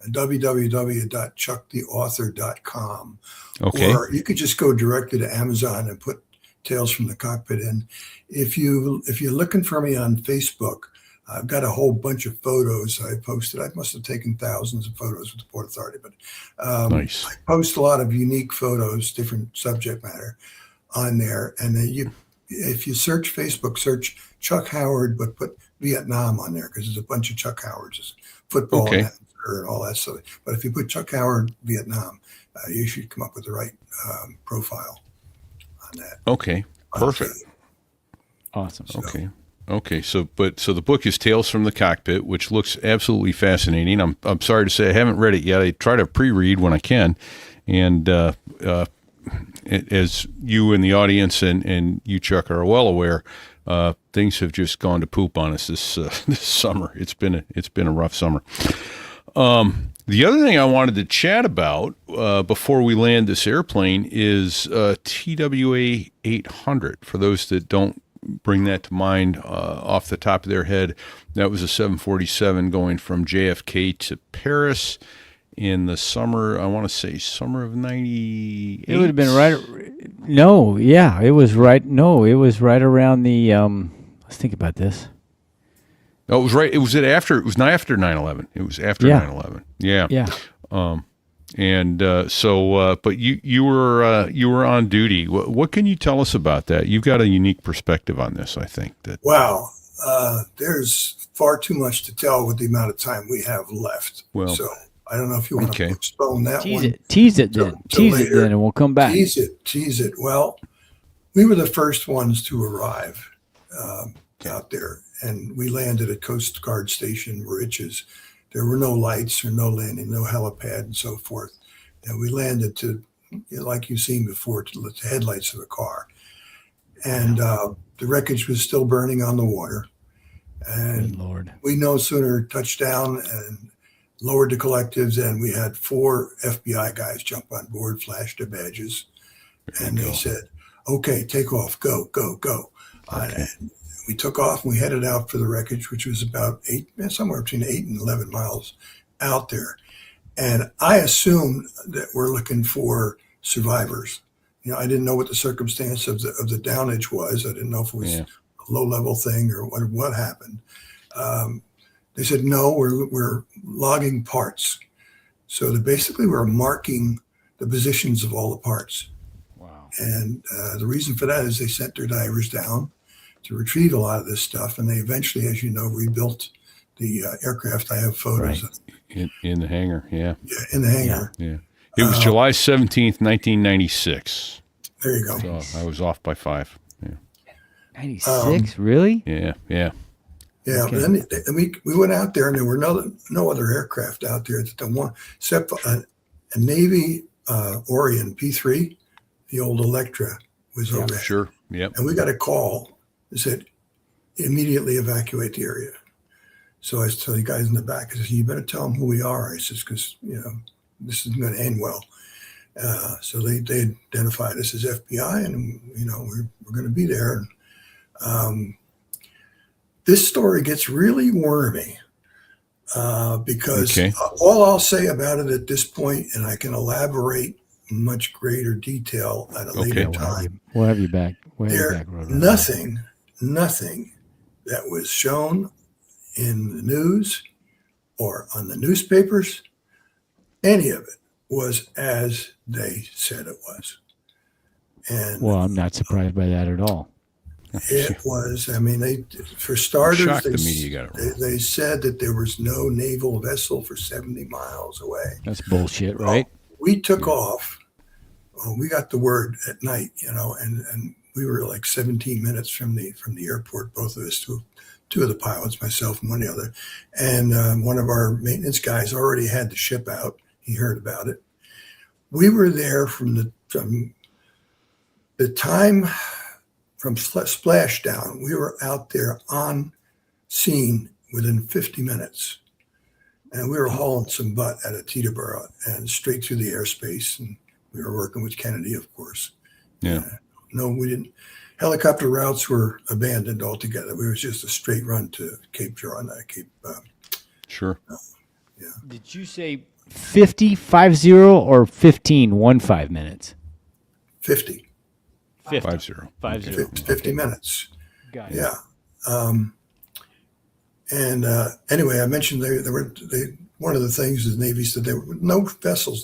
[SPEAKER 6] www.chucktheauthor.com.
[SPEAKER 3] Okay.
[SPEAKER 6] Or you could just go directly to Amazon and put Tales from the Cockpit in. If you're looking for me on Facebook, I've got a whole bunch of photos I posted. I must have taken thousands of photos with the Port Authority, but
[SPEAKER 3] nice.
[SPEAKER 6] I post a lot of unique photos, different subject matter on there. And then if you search Facebook, search Chuck Howard, but put Vietnam on there because there's a bunch of Chuck Howards, football and all that stuff. But if you put Chuck Howard Vietnam, you should come up with the right profile on that.
[SPEAKER 3] Okay, perfect.
[SPEAKER 2] Awesome.
[SPEAKER 3] Okay. So the book is Tales from the Cockpit, which looks absolutely fascinating. I'm sorry to say I haven't read it yet. I try to pre-read when I can, and as you and the audience and you, Chuck, are well aware, things have just gone to poop on us this summer. It's been a rough summer. The other thing I wanted to chat about before we land this airplane is TWA 800. For those that don't bring that to mind off the top of their head, that was a 747 going from JFK to Paris. in the summer. I want to say summer of '98.
[SPEAKER 2] It would have been right. No, yeah, it was right. No, it was right around the. Let's think about this.
[SPEAKER 3] No, it was right. It was after. It was not after 9/11. It was after 9/11. Yeah.
[SPEAKER 2] Yeah.
[SPEAKER 3] But you were on duty. What can you tell us about that? You've got a unique perspective on this, I think.
[SPEAKER 6] Wow, there's far too much to tell with the amount of time we have left.
[SPEAKER 3] Well,
[SPEAKER 6] so I don't know if you want to postpone that
[SPEAKER 2] tease
[SPEAKER 6] one.
[SPEAKER 2] Tease it then. Tease it then, and we'll come back.
[SPEAKER 6] Tease it. Well, we were the first ones to arrive out there, and we landed at Coast Guard Station Moriches. There were no lights or no landing, no helipad and so forth. And we landed to, like you've seen before, to the headlights of a car. And the wreckage was still burning on the water. And
[SPEAKER 2] Good Lord.
[SPEAKER 6] we no sooner touched down and lowered the collectives, and we had 4 FBI guys jump on board, flashed their badges. And they said, okay, take off, go.
[SPEAKER 3] Okay.
[SPEAKER 6] And we took off and we headed out for the wreckage, which was about somewhere between 8 and 11 miles out there. And I assumed that we're looking for survivors. I didn't know what the circumstance of the downage was. I didn't know if it was a low-level thing or what happened. They said, no, we're logging parts. So they basically were marking the positions of all the parts.
[SPEAKER 2] Wow.
[SPEAKER 6] And the reason for that is they sent their divers down to retrieve a lot of this stuff. And they eventually, as you know, rebuilt the aircraft. I have photos of
[SPEAKER 3] in the hangar. Yeah.
[SPEAKER 6] Yeah, in the hangar.
[SPEAKER 3] Yeah. It was July 17th, 1996.
[SPEAKER 6] There you go.
[SPEAKER 3] So I was off by 5. Yeah.
[SPEAKER 2] 96, really?
[SPEAKER 3] Yeah.
[SPEAKER 6] Yeah,
[SPEAKER 2] Okay.
[SPEAKER 6] but then we went out there, and there were no other aircraft out there except a Navy Orion P3, the old Electra, was overhead.
[SPEAKER 3] Sure. Yep.
[SPEAKER 6] And we got a call that said, immediately evacuate the area. So I told the guys in the back, I said, you better tell them who we are. I said, because, this isn't going to end well. So they identified us as FBI, and, we're going to be there. And this story gets really wormy because all I'll say about it at this point, and I can elaborate in much greater detail at a later time.
[SPEAKER 2] We'll have you back.
[SPEAKER 6] Nothing that was shown in the news or on the newspapers, any of it was as they said it was. And
[SPEAKER 2] well, I'm not surprised by that at all.
[SPEAKER 6] It was, for starters,
[SPEAKER 3] Shocked the media got it wrong.
[SPEAKER 6] They said that there was no naval vessel for 70 miles away.
[SPEAKER 2] That's bullshit, right?
[SPEAKER 6] We took off. We got the word at night, and we were like 17 minutes from the airport, both of us, two of the pilots, myself and one of the other. And one of our maintenance guys already had the ship out. He heard about it. We were there from the time from splashdown. We were out there on scene within 50 minutes. And we were hauling some butt out of Teterboro and straight through the airspace. And we were working with Kennedy, of course.
[SPEAKER 3] Yeah.
[SPEAKER 6] No, we didn't. Helicopter routes were abandoned altogether. It was just a straight run to Cape John.
[SPEAKER 3] Sure.
[SPEAKER 6] Yeah.
[SPEAKER 2] Did you say 50 or 15 minutes?
[SPEAKER 6] 50.
[SPEAKER 3] 50.
[SPEAKER 6] 50 minutes.
[SPEAKER 2] Got it.
[SPEAKER 6] Yeah. Anyway, I mentioned one of the things is Navy said there were no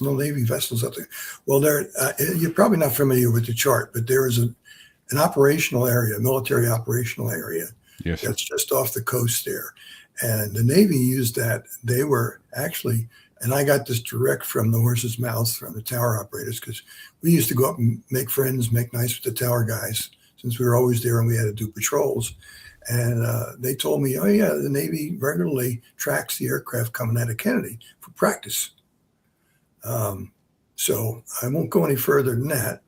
[SPEAKER 6] Navy vessels up there. Well, you're probably not familiar with the chart, but there is an operational area, a military operational area.
[SPEAKER 3] Yes.
[SPEAKER 6] That's just off the coast there. And the Navy used that. They were actually, and I got this direct from the horse's mouth from the tower operators, because we used to go up and make friends, make nice with the tower guys, since we were always there and we had to do patrols. And they told me, oh, yeah, the Navy regularly tracks the aircraft coming out of Kennedy for practice. So I won't go any further than that.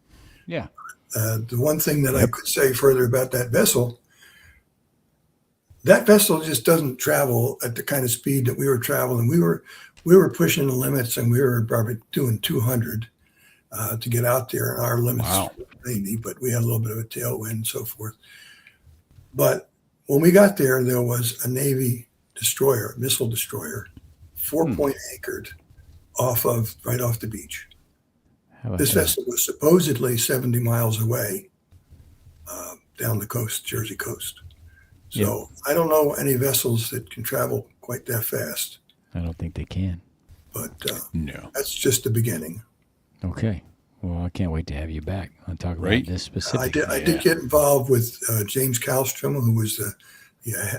[SPEAKER 2] Yeah.
[SPEAKER 6] The one thing that I could say further about that vessel just doesn't travel at the kind of speed that we were traveling. We were pushing the limits, and we were probably doing 200 to get out there. And our limits, maybe, but we had a little bit of a tailwind and so forth. But when we got there was a Navy destroyer, missile destroyer, 4-point anchored right off the beach.
[SPEAKER 2] How about
[SPEAKER 6] This
[SPEAKER 2] that?
[SPEAKER 6] vessel was supposedly 70 miles away down the coast, Jersey coast. So I don't know any vessels that can travel quite that fast,
[SPEAKER 2] I don't think they can.
[SPEAKER 6] but
[SPEAKER 3] No.
[SPEAKER 6] that's just the beginning.
[SPEAKER 2] Okay. Well, I can't wait to have you back and talk about
[SPEAKER 3] Right.
[SPEAKER 2] this specifically.
[SPEAKER 6] I did get involved with James Kallstrom, who was the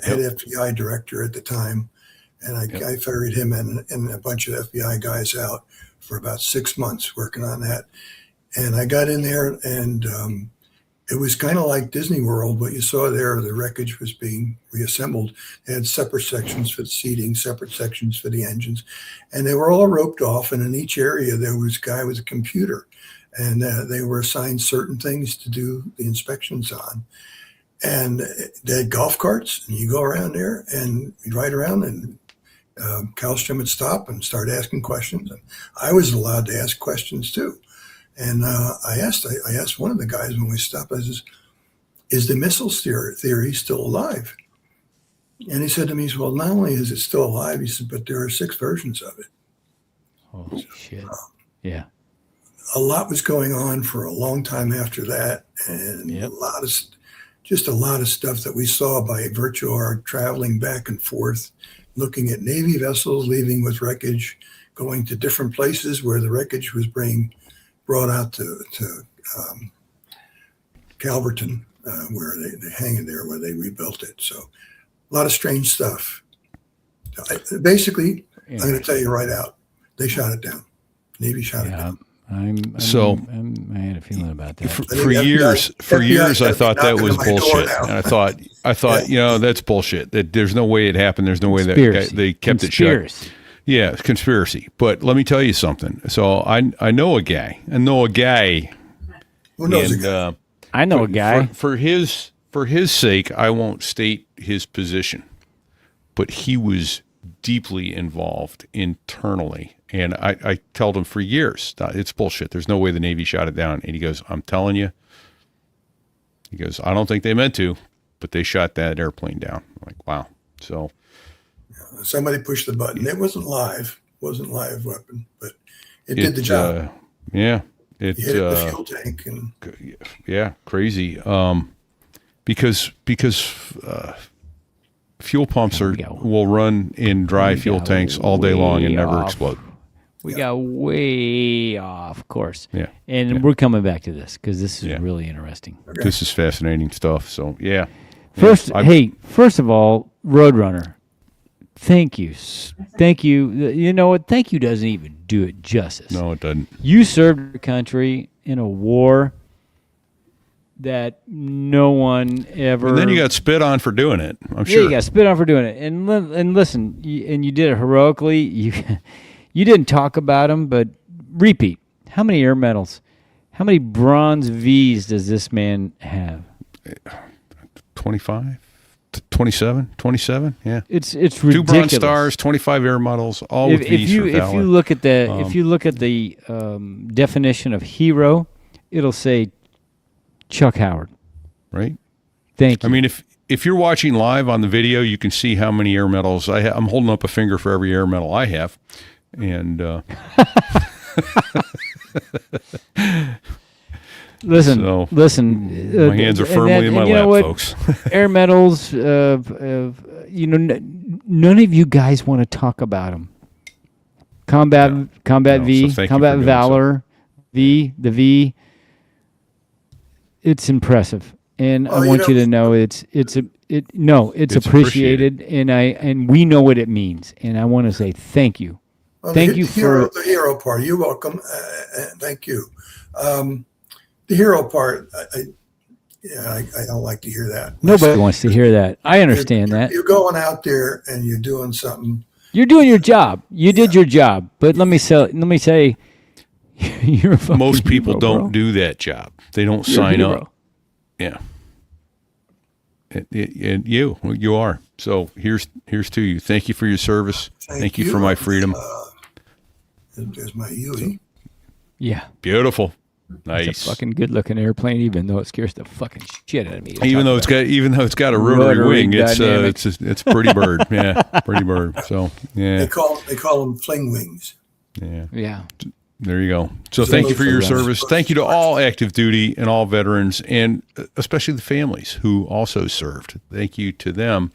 [SPEAKER 6] head FBI director at the time, and I ferried him and a bunch of FBI guys out for about 6 months working on that. And I got in there, and it was kind of like Disney World. What you saw there, the wreckage was being reassembled. They had separate sections for the seating, separate sections for the engines, and they were all roped off. And in each area, there was a guy with a computer, and they were assigned certain things to do the inspections on. And they had golf carts, and you go around there and you ride around, and Kallstrom would stop and start asking questions, and I was allowed to ask questions too. And I asked one of the guys when we stopped, I says, "Is the missiles theory still alive?" And he said to me, "Well, not only is it still alive," he said, "but there are 6 versions of it."
[SPEAKER 2] Holy shit. Yeah.
[SPEAKER 6] A lot was going on for a long time after that, and a lot of stuff that we saw by virtue of our traveling back and forth, looking at Navy vessels leaving with wreckage, going to different places where the wreckage was being brought out to Calverton, where they hang in there, where they rebuilt it. So a lot of strange stuff. Basically, I'm going to tell you right out, they shot it down. Navy shot it down.
[SPEAKER 2] I had a feeling about that.
[SPEAKER 3] For years, I thought that was bullshit, and I thought, that's bullshit. That there's no way it happened. There's no way that they kept it shut. Yeah, it's conspiracy. But let me tell you something. So I know a guy.
[SPEAKER 6] Who knows a guy?
[SPEAKER 2] I know a guy.
[SPEAKER 3] For his sake, I won't state his position, but he was deeply involved internally. And I told him for years, it's bullshit. There's no way the Navy shot it down. And he goes, "I'm telling you." He goes, "I don't think they meant to, but they shot that airplane down." I'm like, wow. So
[SPEAKER 6] somebody pushed the button. It wasn't live. Weapon, but it did the job.
[SPEAKER 3] It
[SPEAKER 6] hit the fuel tank. And
[SPEAKER 3] crazy. Because fuel pumps will run in dry fuel tanks all day long and never explode.
[SPEAKER 2] We got way off course.
[SPEAKER 3] Yeah.
[SPEAKER 2] And we're coming back to this because this is really interesting.
[SPEAKER 3] Okay. This is fascinating stuff. So, yeah.
[SPEAKER 2] First of all, RoadRunner, thank you. Thank you. You know what? Thank you doesn't even do it justice.
[SPEAKER 3] No, it doesn't.
[SPEAKER 2] You served your country in a war that no one ever...
[SPEAKER 3] And then you got spit on for doing it, I'm sure.
[SPEAKER 2] Yeah, you got spit on for doing it. And listen, you did it heroically. You didn't talk about them, but repeat. How many air medals? How many bronze Vs does this man have?
[SPEAKER 3] 25? 27? Yeah.
[SPEAKER 2] It's ridiculous.
[SPEAKER 3] 2 bronze stars, 25 air medals, all with Vs for valor.
[SPEAKER 2] If you look at the definition of hero, it'll say Chuck Howard.
[SPEAKER 3] Right?
[SPEAKER 2] Thank you.
[SPEAKER 3] I mean, if you're watching live on the video, you can see how many air medals I have. I'm holding up a finger for every air medal I have. And
[SPEAKER 2] listen.
[SPEAKER 3] My hands are firmly in my lap, folks.
[SPEAKER 2] Air medals. None of you guys want to talk about them. Combat V,
[SPEAKER 3] so
[SPEAKER 2] combat valor, V, the V. It's impressive, and I want you to know it's appreciated, and we know what it means, and I want to say thank you.
[SPEAKER 6] Well,
[SPEAKER 2] thank you for
[SPEAKER 6] the hero part. You're welcome. Thank you. The hero part, I don't like to hear that.
[SPEAKER 2] Nobody wants to hear that. I understand that.
[SPEAKER 6] You're going out there and you're doing something.
[SPEAKER 2] You're doing your job. You did your job. But let me say, you're a fucking
[SPEAKER 3] most people
[SPEAKER 2] hero,
[SPEAKER 3] don't do that job. They don't sign up. Yeah. And you are. So here's to you. Thank you for your service. Thank you for my freedom.
[SPEAKER 6] There's my Huey.
[SPEAKER 2] Yeah.
[SPEAKER 3] Beautiful. Nice.
[SPEAKER 2] It's a fucking good-looking airplane, even though it scares the fucking shit out of me.
[SPEAKER 3] Even though it's got a rotary wing, it's a pretty bird. Yeah, pretty bird. So yeah.
[SPEAKER 6] They call them fling wings.
[SPEAKER 3] Yeah.
[SPEAKER 2] Yeah.
[SPEAKER 3] There you go. So thank you for your service. Thank you to all active duty and all veterans, and especially the families who also served. Thank you to them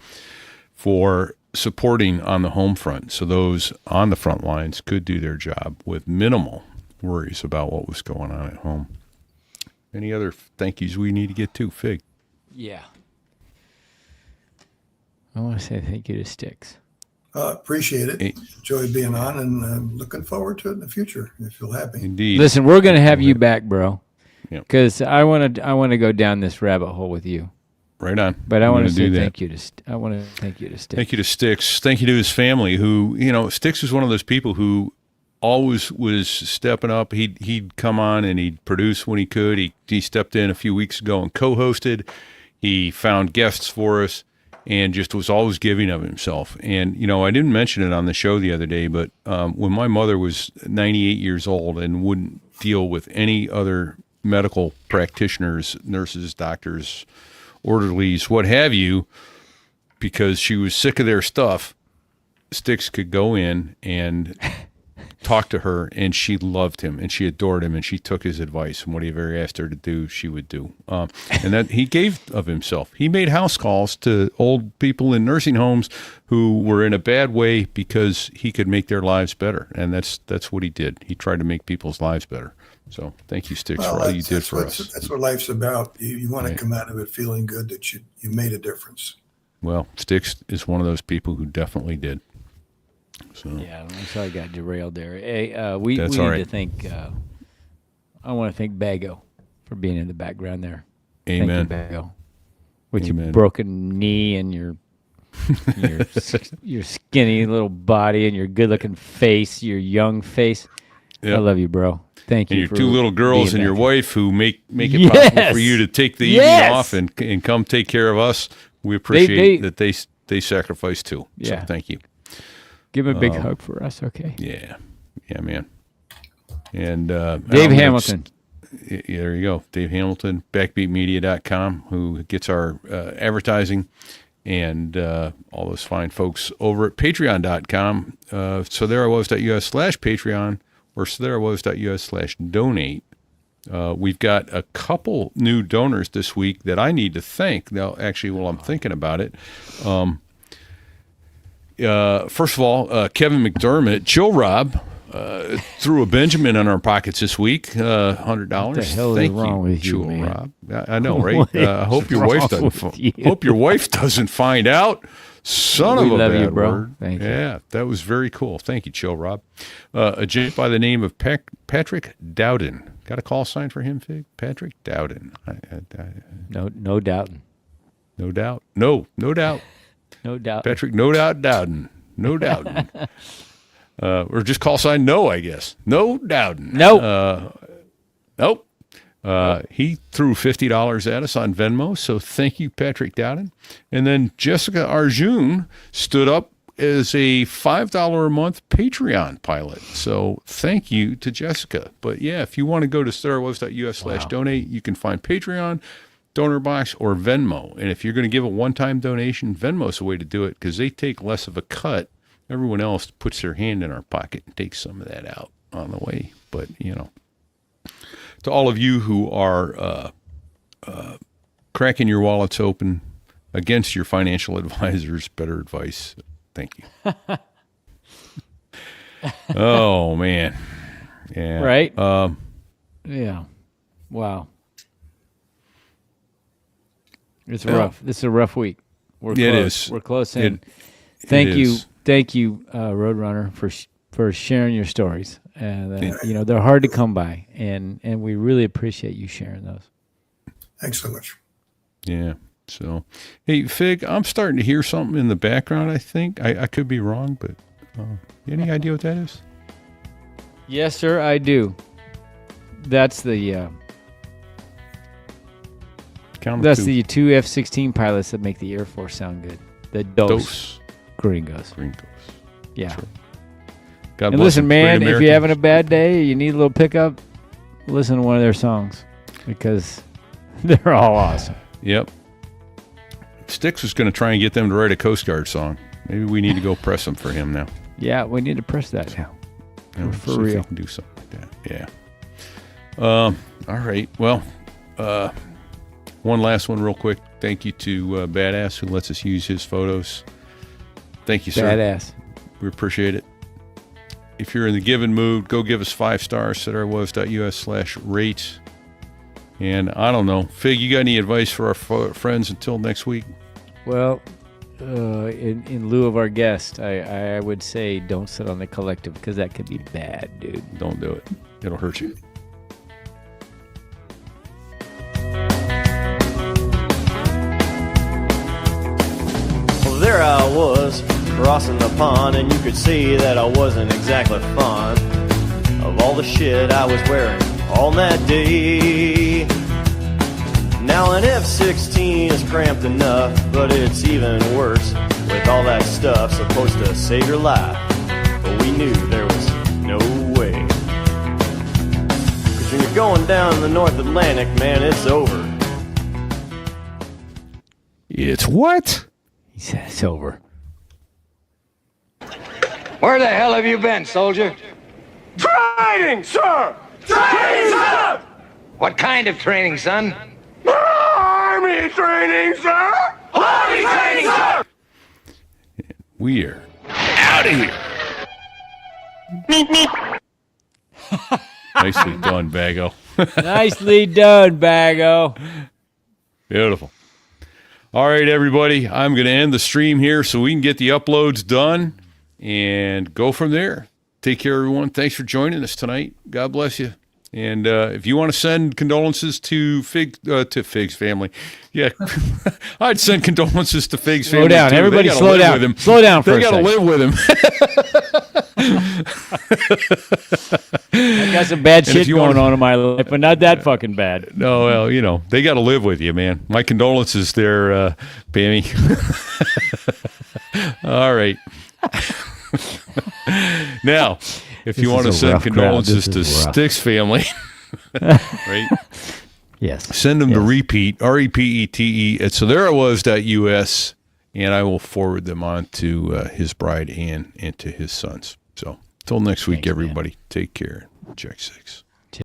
[SPEAKER 3] for supporting on the home front, so those on the front lines could do their job with minimal worries about what was going on at home. Any other thank yous we need to get to, Fig?
[SPEAKER 2] Yeah. I want to say thank you to Sticks.
[SPEAKER 6] Appreciate it. Enjoy being on, and looking forward to it in the future, if you'll have me.
[SPEAKER 3] Indeed.
[SPEAKER 2] Listen, we're going to have you back, bro,
[SPEAKER 3] Yep.
[SPEAKER 2] because I want to go down this rabbit hole with you.
[SPEAKER 3] Right on.
[SPEAKER 2] But I want to say
[SPEAKER 3] do that.
[SPEAKER 2] thank you to Sticks.
[SPEAKER 3] Thank you to Sticks. Thank you to his family, who, Sticks was one of those people who always was stepping up. He'd come on and he'd produce when he could. He stepped in a few weeks ago and co-hosted. He found guests for us and just was always giving of himself. And, I didn't mention it on the show the other day, but when my mother was 98 years old and wouldn't deal with any other medical practitioners, nurses, doctors, orderlies, what have you, because she was sick of their stuff, Sticks could go in and talk to her, and she loved him, and she adored him, and she took his advice, and whatever he asked her to do, she would do. And that he gave of himself. He made house calls to old people in nursing homes who were in a bad way because he could make their lives better, and that's what he did. He tried to make people's lives better. So thank you, Sticks, for all you did for us.
[SPEAKER 6] That's what life's about. You want to come out of it feeling good that you made a difference. Well,
[SPEAKER 3] Sticks is one of those people who definitely did. So.
[SPEAKER 2] Yeah, I'm sorry I got derailed there. Hey, we need
[SPEAKER 3] right.
[SPEAKER 2] to thank. I want to thank Bago for being in the background there.
[SPEAKER 3] Amen.
[SPEAKER 2] Thank you, Bago. With
[SPEAKER 3] Amen.
[SPEAKER 2] your broken knee and your skinny little body and your good-looking face, your young face. Yep. I love you, bro. Thank you.
[SPEAKER 3] And your two little girls and your wife who make it possible for you to take the evening off and come take care of us. We appreciate that they sacrifice too.
[SPEAKER 2] Yeah.
[SPEAKER 3] So thank you.
[SPEAKER 2] Give him a big hug for us, okay?
[SPEAKER 3] Yeah, man. And
[SPEAKER 2] Dave Hamilton.
[SPEAKER 3] There you go. Dave Hamilton, backbeatmedia.com, who gets our advertising, and all those fine folks over at patreon.com. SoThereIWas.us/Patreon or SoThereIWas.us/donate. We've got a couple new donors this week that I need to thank. Now, actually, while I'm thinking about it, first of all, Kevin McDermott, Chill Rob, threw a Benjamin in our pockets this week, $100.
[SPEAKER 2] What the hell
[SPEAKER 3] Thank
[SPEAKER 2] is wrong with you,
[SPEAKER 3] Chill
[SPEAKER 2] man?
[SPEAKER 3] Rob. I know, right? Hope your wife doesn't. Hope your wife doesn't find out. Son of a
[SPEAKER 2] love
[SPEAKER 3] bad
[SPEAKER 2] you, bro.
[SPEAKER 3] word.
[SPEAKER 2] Thank you.
[SPEAKER 3] Yeah, that was very cool. Thank you, Chill Rob. A gent by the name of Patrick Dowden. Got a call sign for him, Fig? Patrick Dowden.
[SPEAKER 2] No doubting.
[SPEAKER 3] No doubt. No doubt.
[SPEAKER 2] No doubt.
[SPEAKER 3] Patrick, no doubt Dowden. No doubting. Or just call sign no, I guess. No doubting.
[SPEAKER 2] Nope.
[SPEAKER 3] Nope. He threw $50 at us on Venmo, so thank you, Patrick Dowden. And then Jessica Arjun stood up as a $5 a month Patreon pilot. So thank you to Jessica. But yeah, if you want to go to StarWars.us/donate, you can find Patreon, donor box, or Venmo. And if you're going to give a one-time donation, Venmo's the way to do it because they take less of a cut. Everyone else puts their hand in our pocket and takes some of that out on the way. But, to all of you who are cracking your wallets open against your financial advisors, better advice. Thank you. Oh, man. Yeah.
[SPEAKER 2] Right? Yeah. Wow. It's rough. This is a rough week. We're close.
[SPEAKER 3] It is.
[SPEAKER 2] We're close in. Thank you, RoadRunner, for sharing your stories. And they're hard to come by, and we really appreciate you sharing those.
[SPEAKER 6] Thanks so much.
[SPEAKER 3] Yeah. So, hey, Fig, I'm starting to hear something in the background. I think I could be wrong, but any idea what that is?
[SPEAKER 2] Yes, sir, I do. That's the the two F-16 pilots that make the Air Force sound good. The Dos Gringos. Yeah.
[SPEAKER 3] True. God
[SPEAKER 2] and
[SPEAKER 3] bless
[SPEAKER 2] listen,
[SPEAKER 3] them,
[SPEAKER 2] man,
[SPEAKER 3] great
[SPEAKER 2] if you're having a bad day, you need a little pickup, listen to one of their songs because they're all awesome.
[SPEAKER 3] Yep. Sticks was going to try and get them to write a Coast Guard song. Maybe we need to go press them for him now.
[SPEAKER 2] Yeah, we need to press that now.
[SPEAKER 3] And
[SPEAKER 2] For
[SPEAKER 3] see if
[SPEAKER 2] real.
[SPEAKER 3] we can do something like that. Yeah. All right. Well, one last one real quick. Thank you to Badass who lets us use his photos. Thank you, sir.
[SPEAKER 2] Badass.
[SPEAKER 3] We appreciate it. If you're in the giving mood, go give us 5 stars. SetOurWoes.us/rate. And I don't know. Fig, you got any advice for our friends until next week?
[SPEAKER 2] Well, in lieu of our guest, I would say don't sit on the collective because that could be bad, dude.
[SPEAKER 3] Don't do it. It'll hurt you.
[SPEAKER 5] Well, there I was, crossing the pond, and you could see that I wasn't exactly fond of all the shit I was wearing on that day. Now an F-16 is cramped enough, but it's even worse with all that stuff supposed to save your life. But we knew there was no way. 'Cause when you're going down the North Atlantic, man, it's over.
[SPEAKER 3] It's what?
[SPEAKER 2] He said it's over.
[SPEAKER 1] Where the hell have you been, soldier?
[SPEAKER 7] Training, sir! Training, sir!
[SPEAKER 1] What kind of training, son?
[SPEAKER 7] Army training, sir! Army training, sir!
[SPEAKER 3] We are out of here. Nicely done, Bago.
[SPEAKER 2] Nicely done, Bago.
[SPEAKER 3] Beautiful. All right, everybody. I'm going to end the stream here so we can get the uploads done and go from there. Take care, everyone. Thanks for joining us tonight. God bless you. And if you want to send condolences to Fig's family, yeah, I'd send condolences to Fig's family.
[SPEAKER 2] Slow down,
[SPEAKER 3] too.
[SPEAKER 2] everybody.
[SPEAKER 3] They gotta
[SPEAKER 2] Slow
[SPEAKER 3] live
[SPEAKER 2] down.
[SPEAKER 3] with him.
[SPEAKER 2] Slow down for
[SPEAKER 3] They
[SPEAKER 2] a
[SPEAKER 3] got to
[SPEAKER 2] second.
[SPEAKER 3] live with him.
[SPEAKER 2] I got some bad
[SPEAKER 3] And if
[SPEAKER 2] shit
[SPEAKER 3] you
[SPEAKER 2] going
[SPEAKER 3] wanna-
[SPEAKER 2] on in my life, but not that fucking bad.
[SPEAKER 3] No, well, you know, they got to live with you, man. My condolences there, Pammy. All right. Now, if you
[SPEAKER 2] This
[SPEAKER 3] want to
[SPEAKER 2] is a
[SPEAKER 3] send
[SPEAKER 2] rough crowd.
[SPEAKER 3] condolences
[SPEAKER 2] This
[SPEAKER 3] to
[SPEAKER 2] is rough.
[SPEAKER 3] Stick's family, right?
[SPEAKER 2] Yes.
[SPEAKER 3] Send them to
[SPEAKER 2] Yes.
[SPEAKER 3] repeat, REPETE at SoThereIWas.us, and I will forward them on to his bride, Ann, and to his sons. So, until next week,
[SPEAKER 2] Thanks, man.
[SPEAKER 3] everybody, take care. Check 6.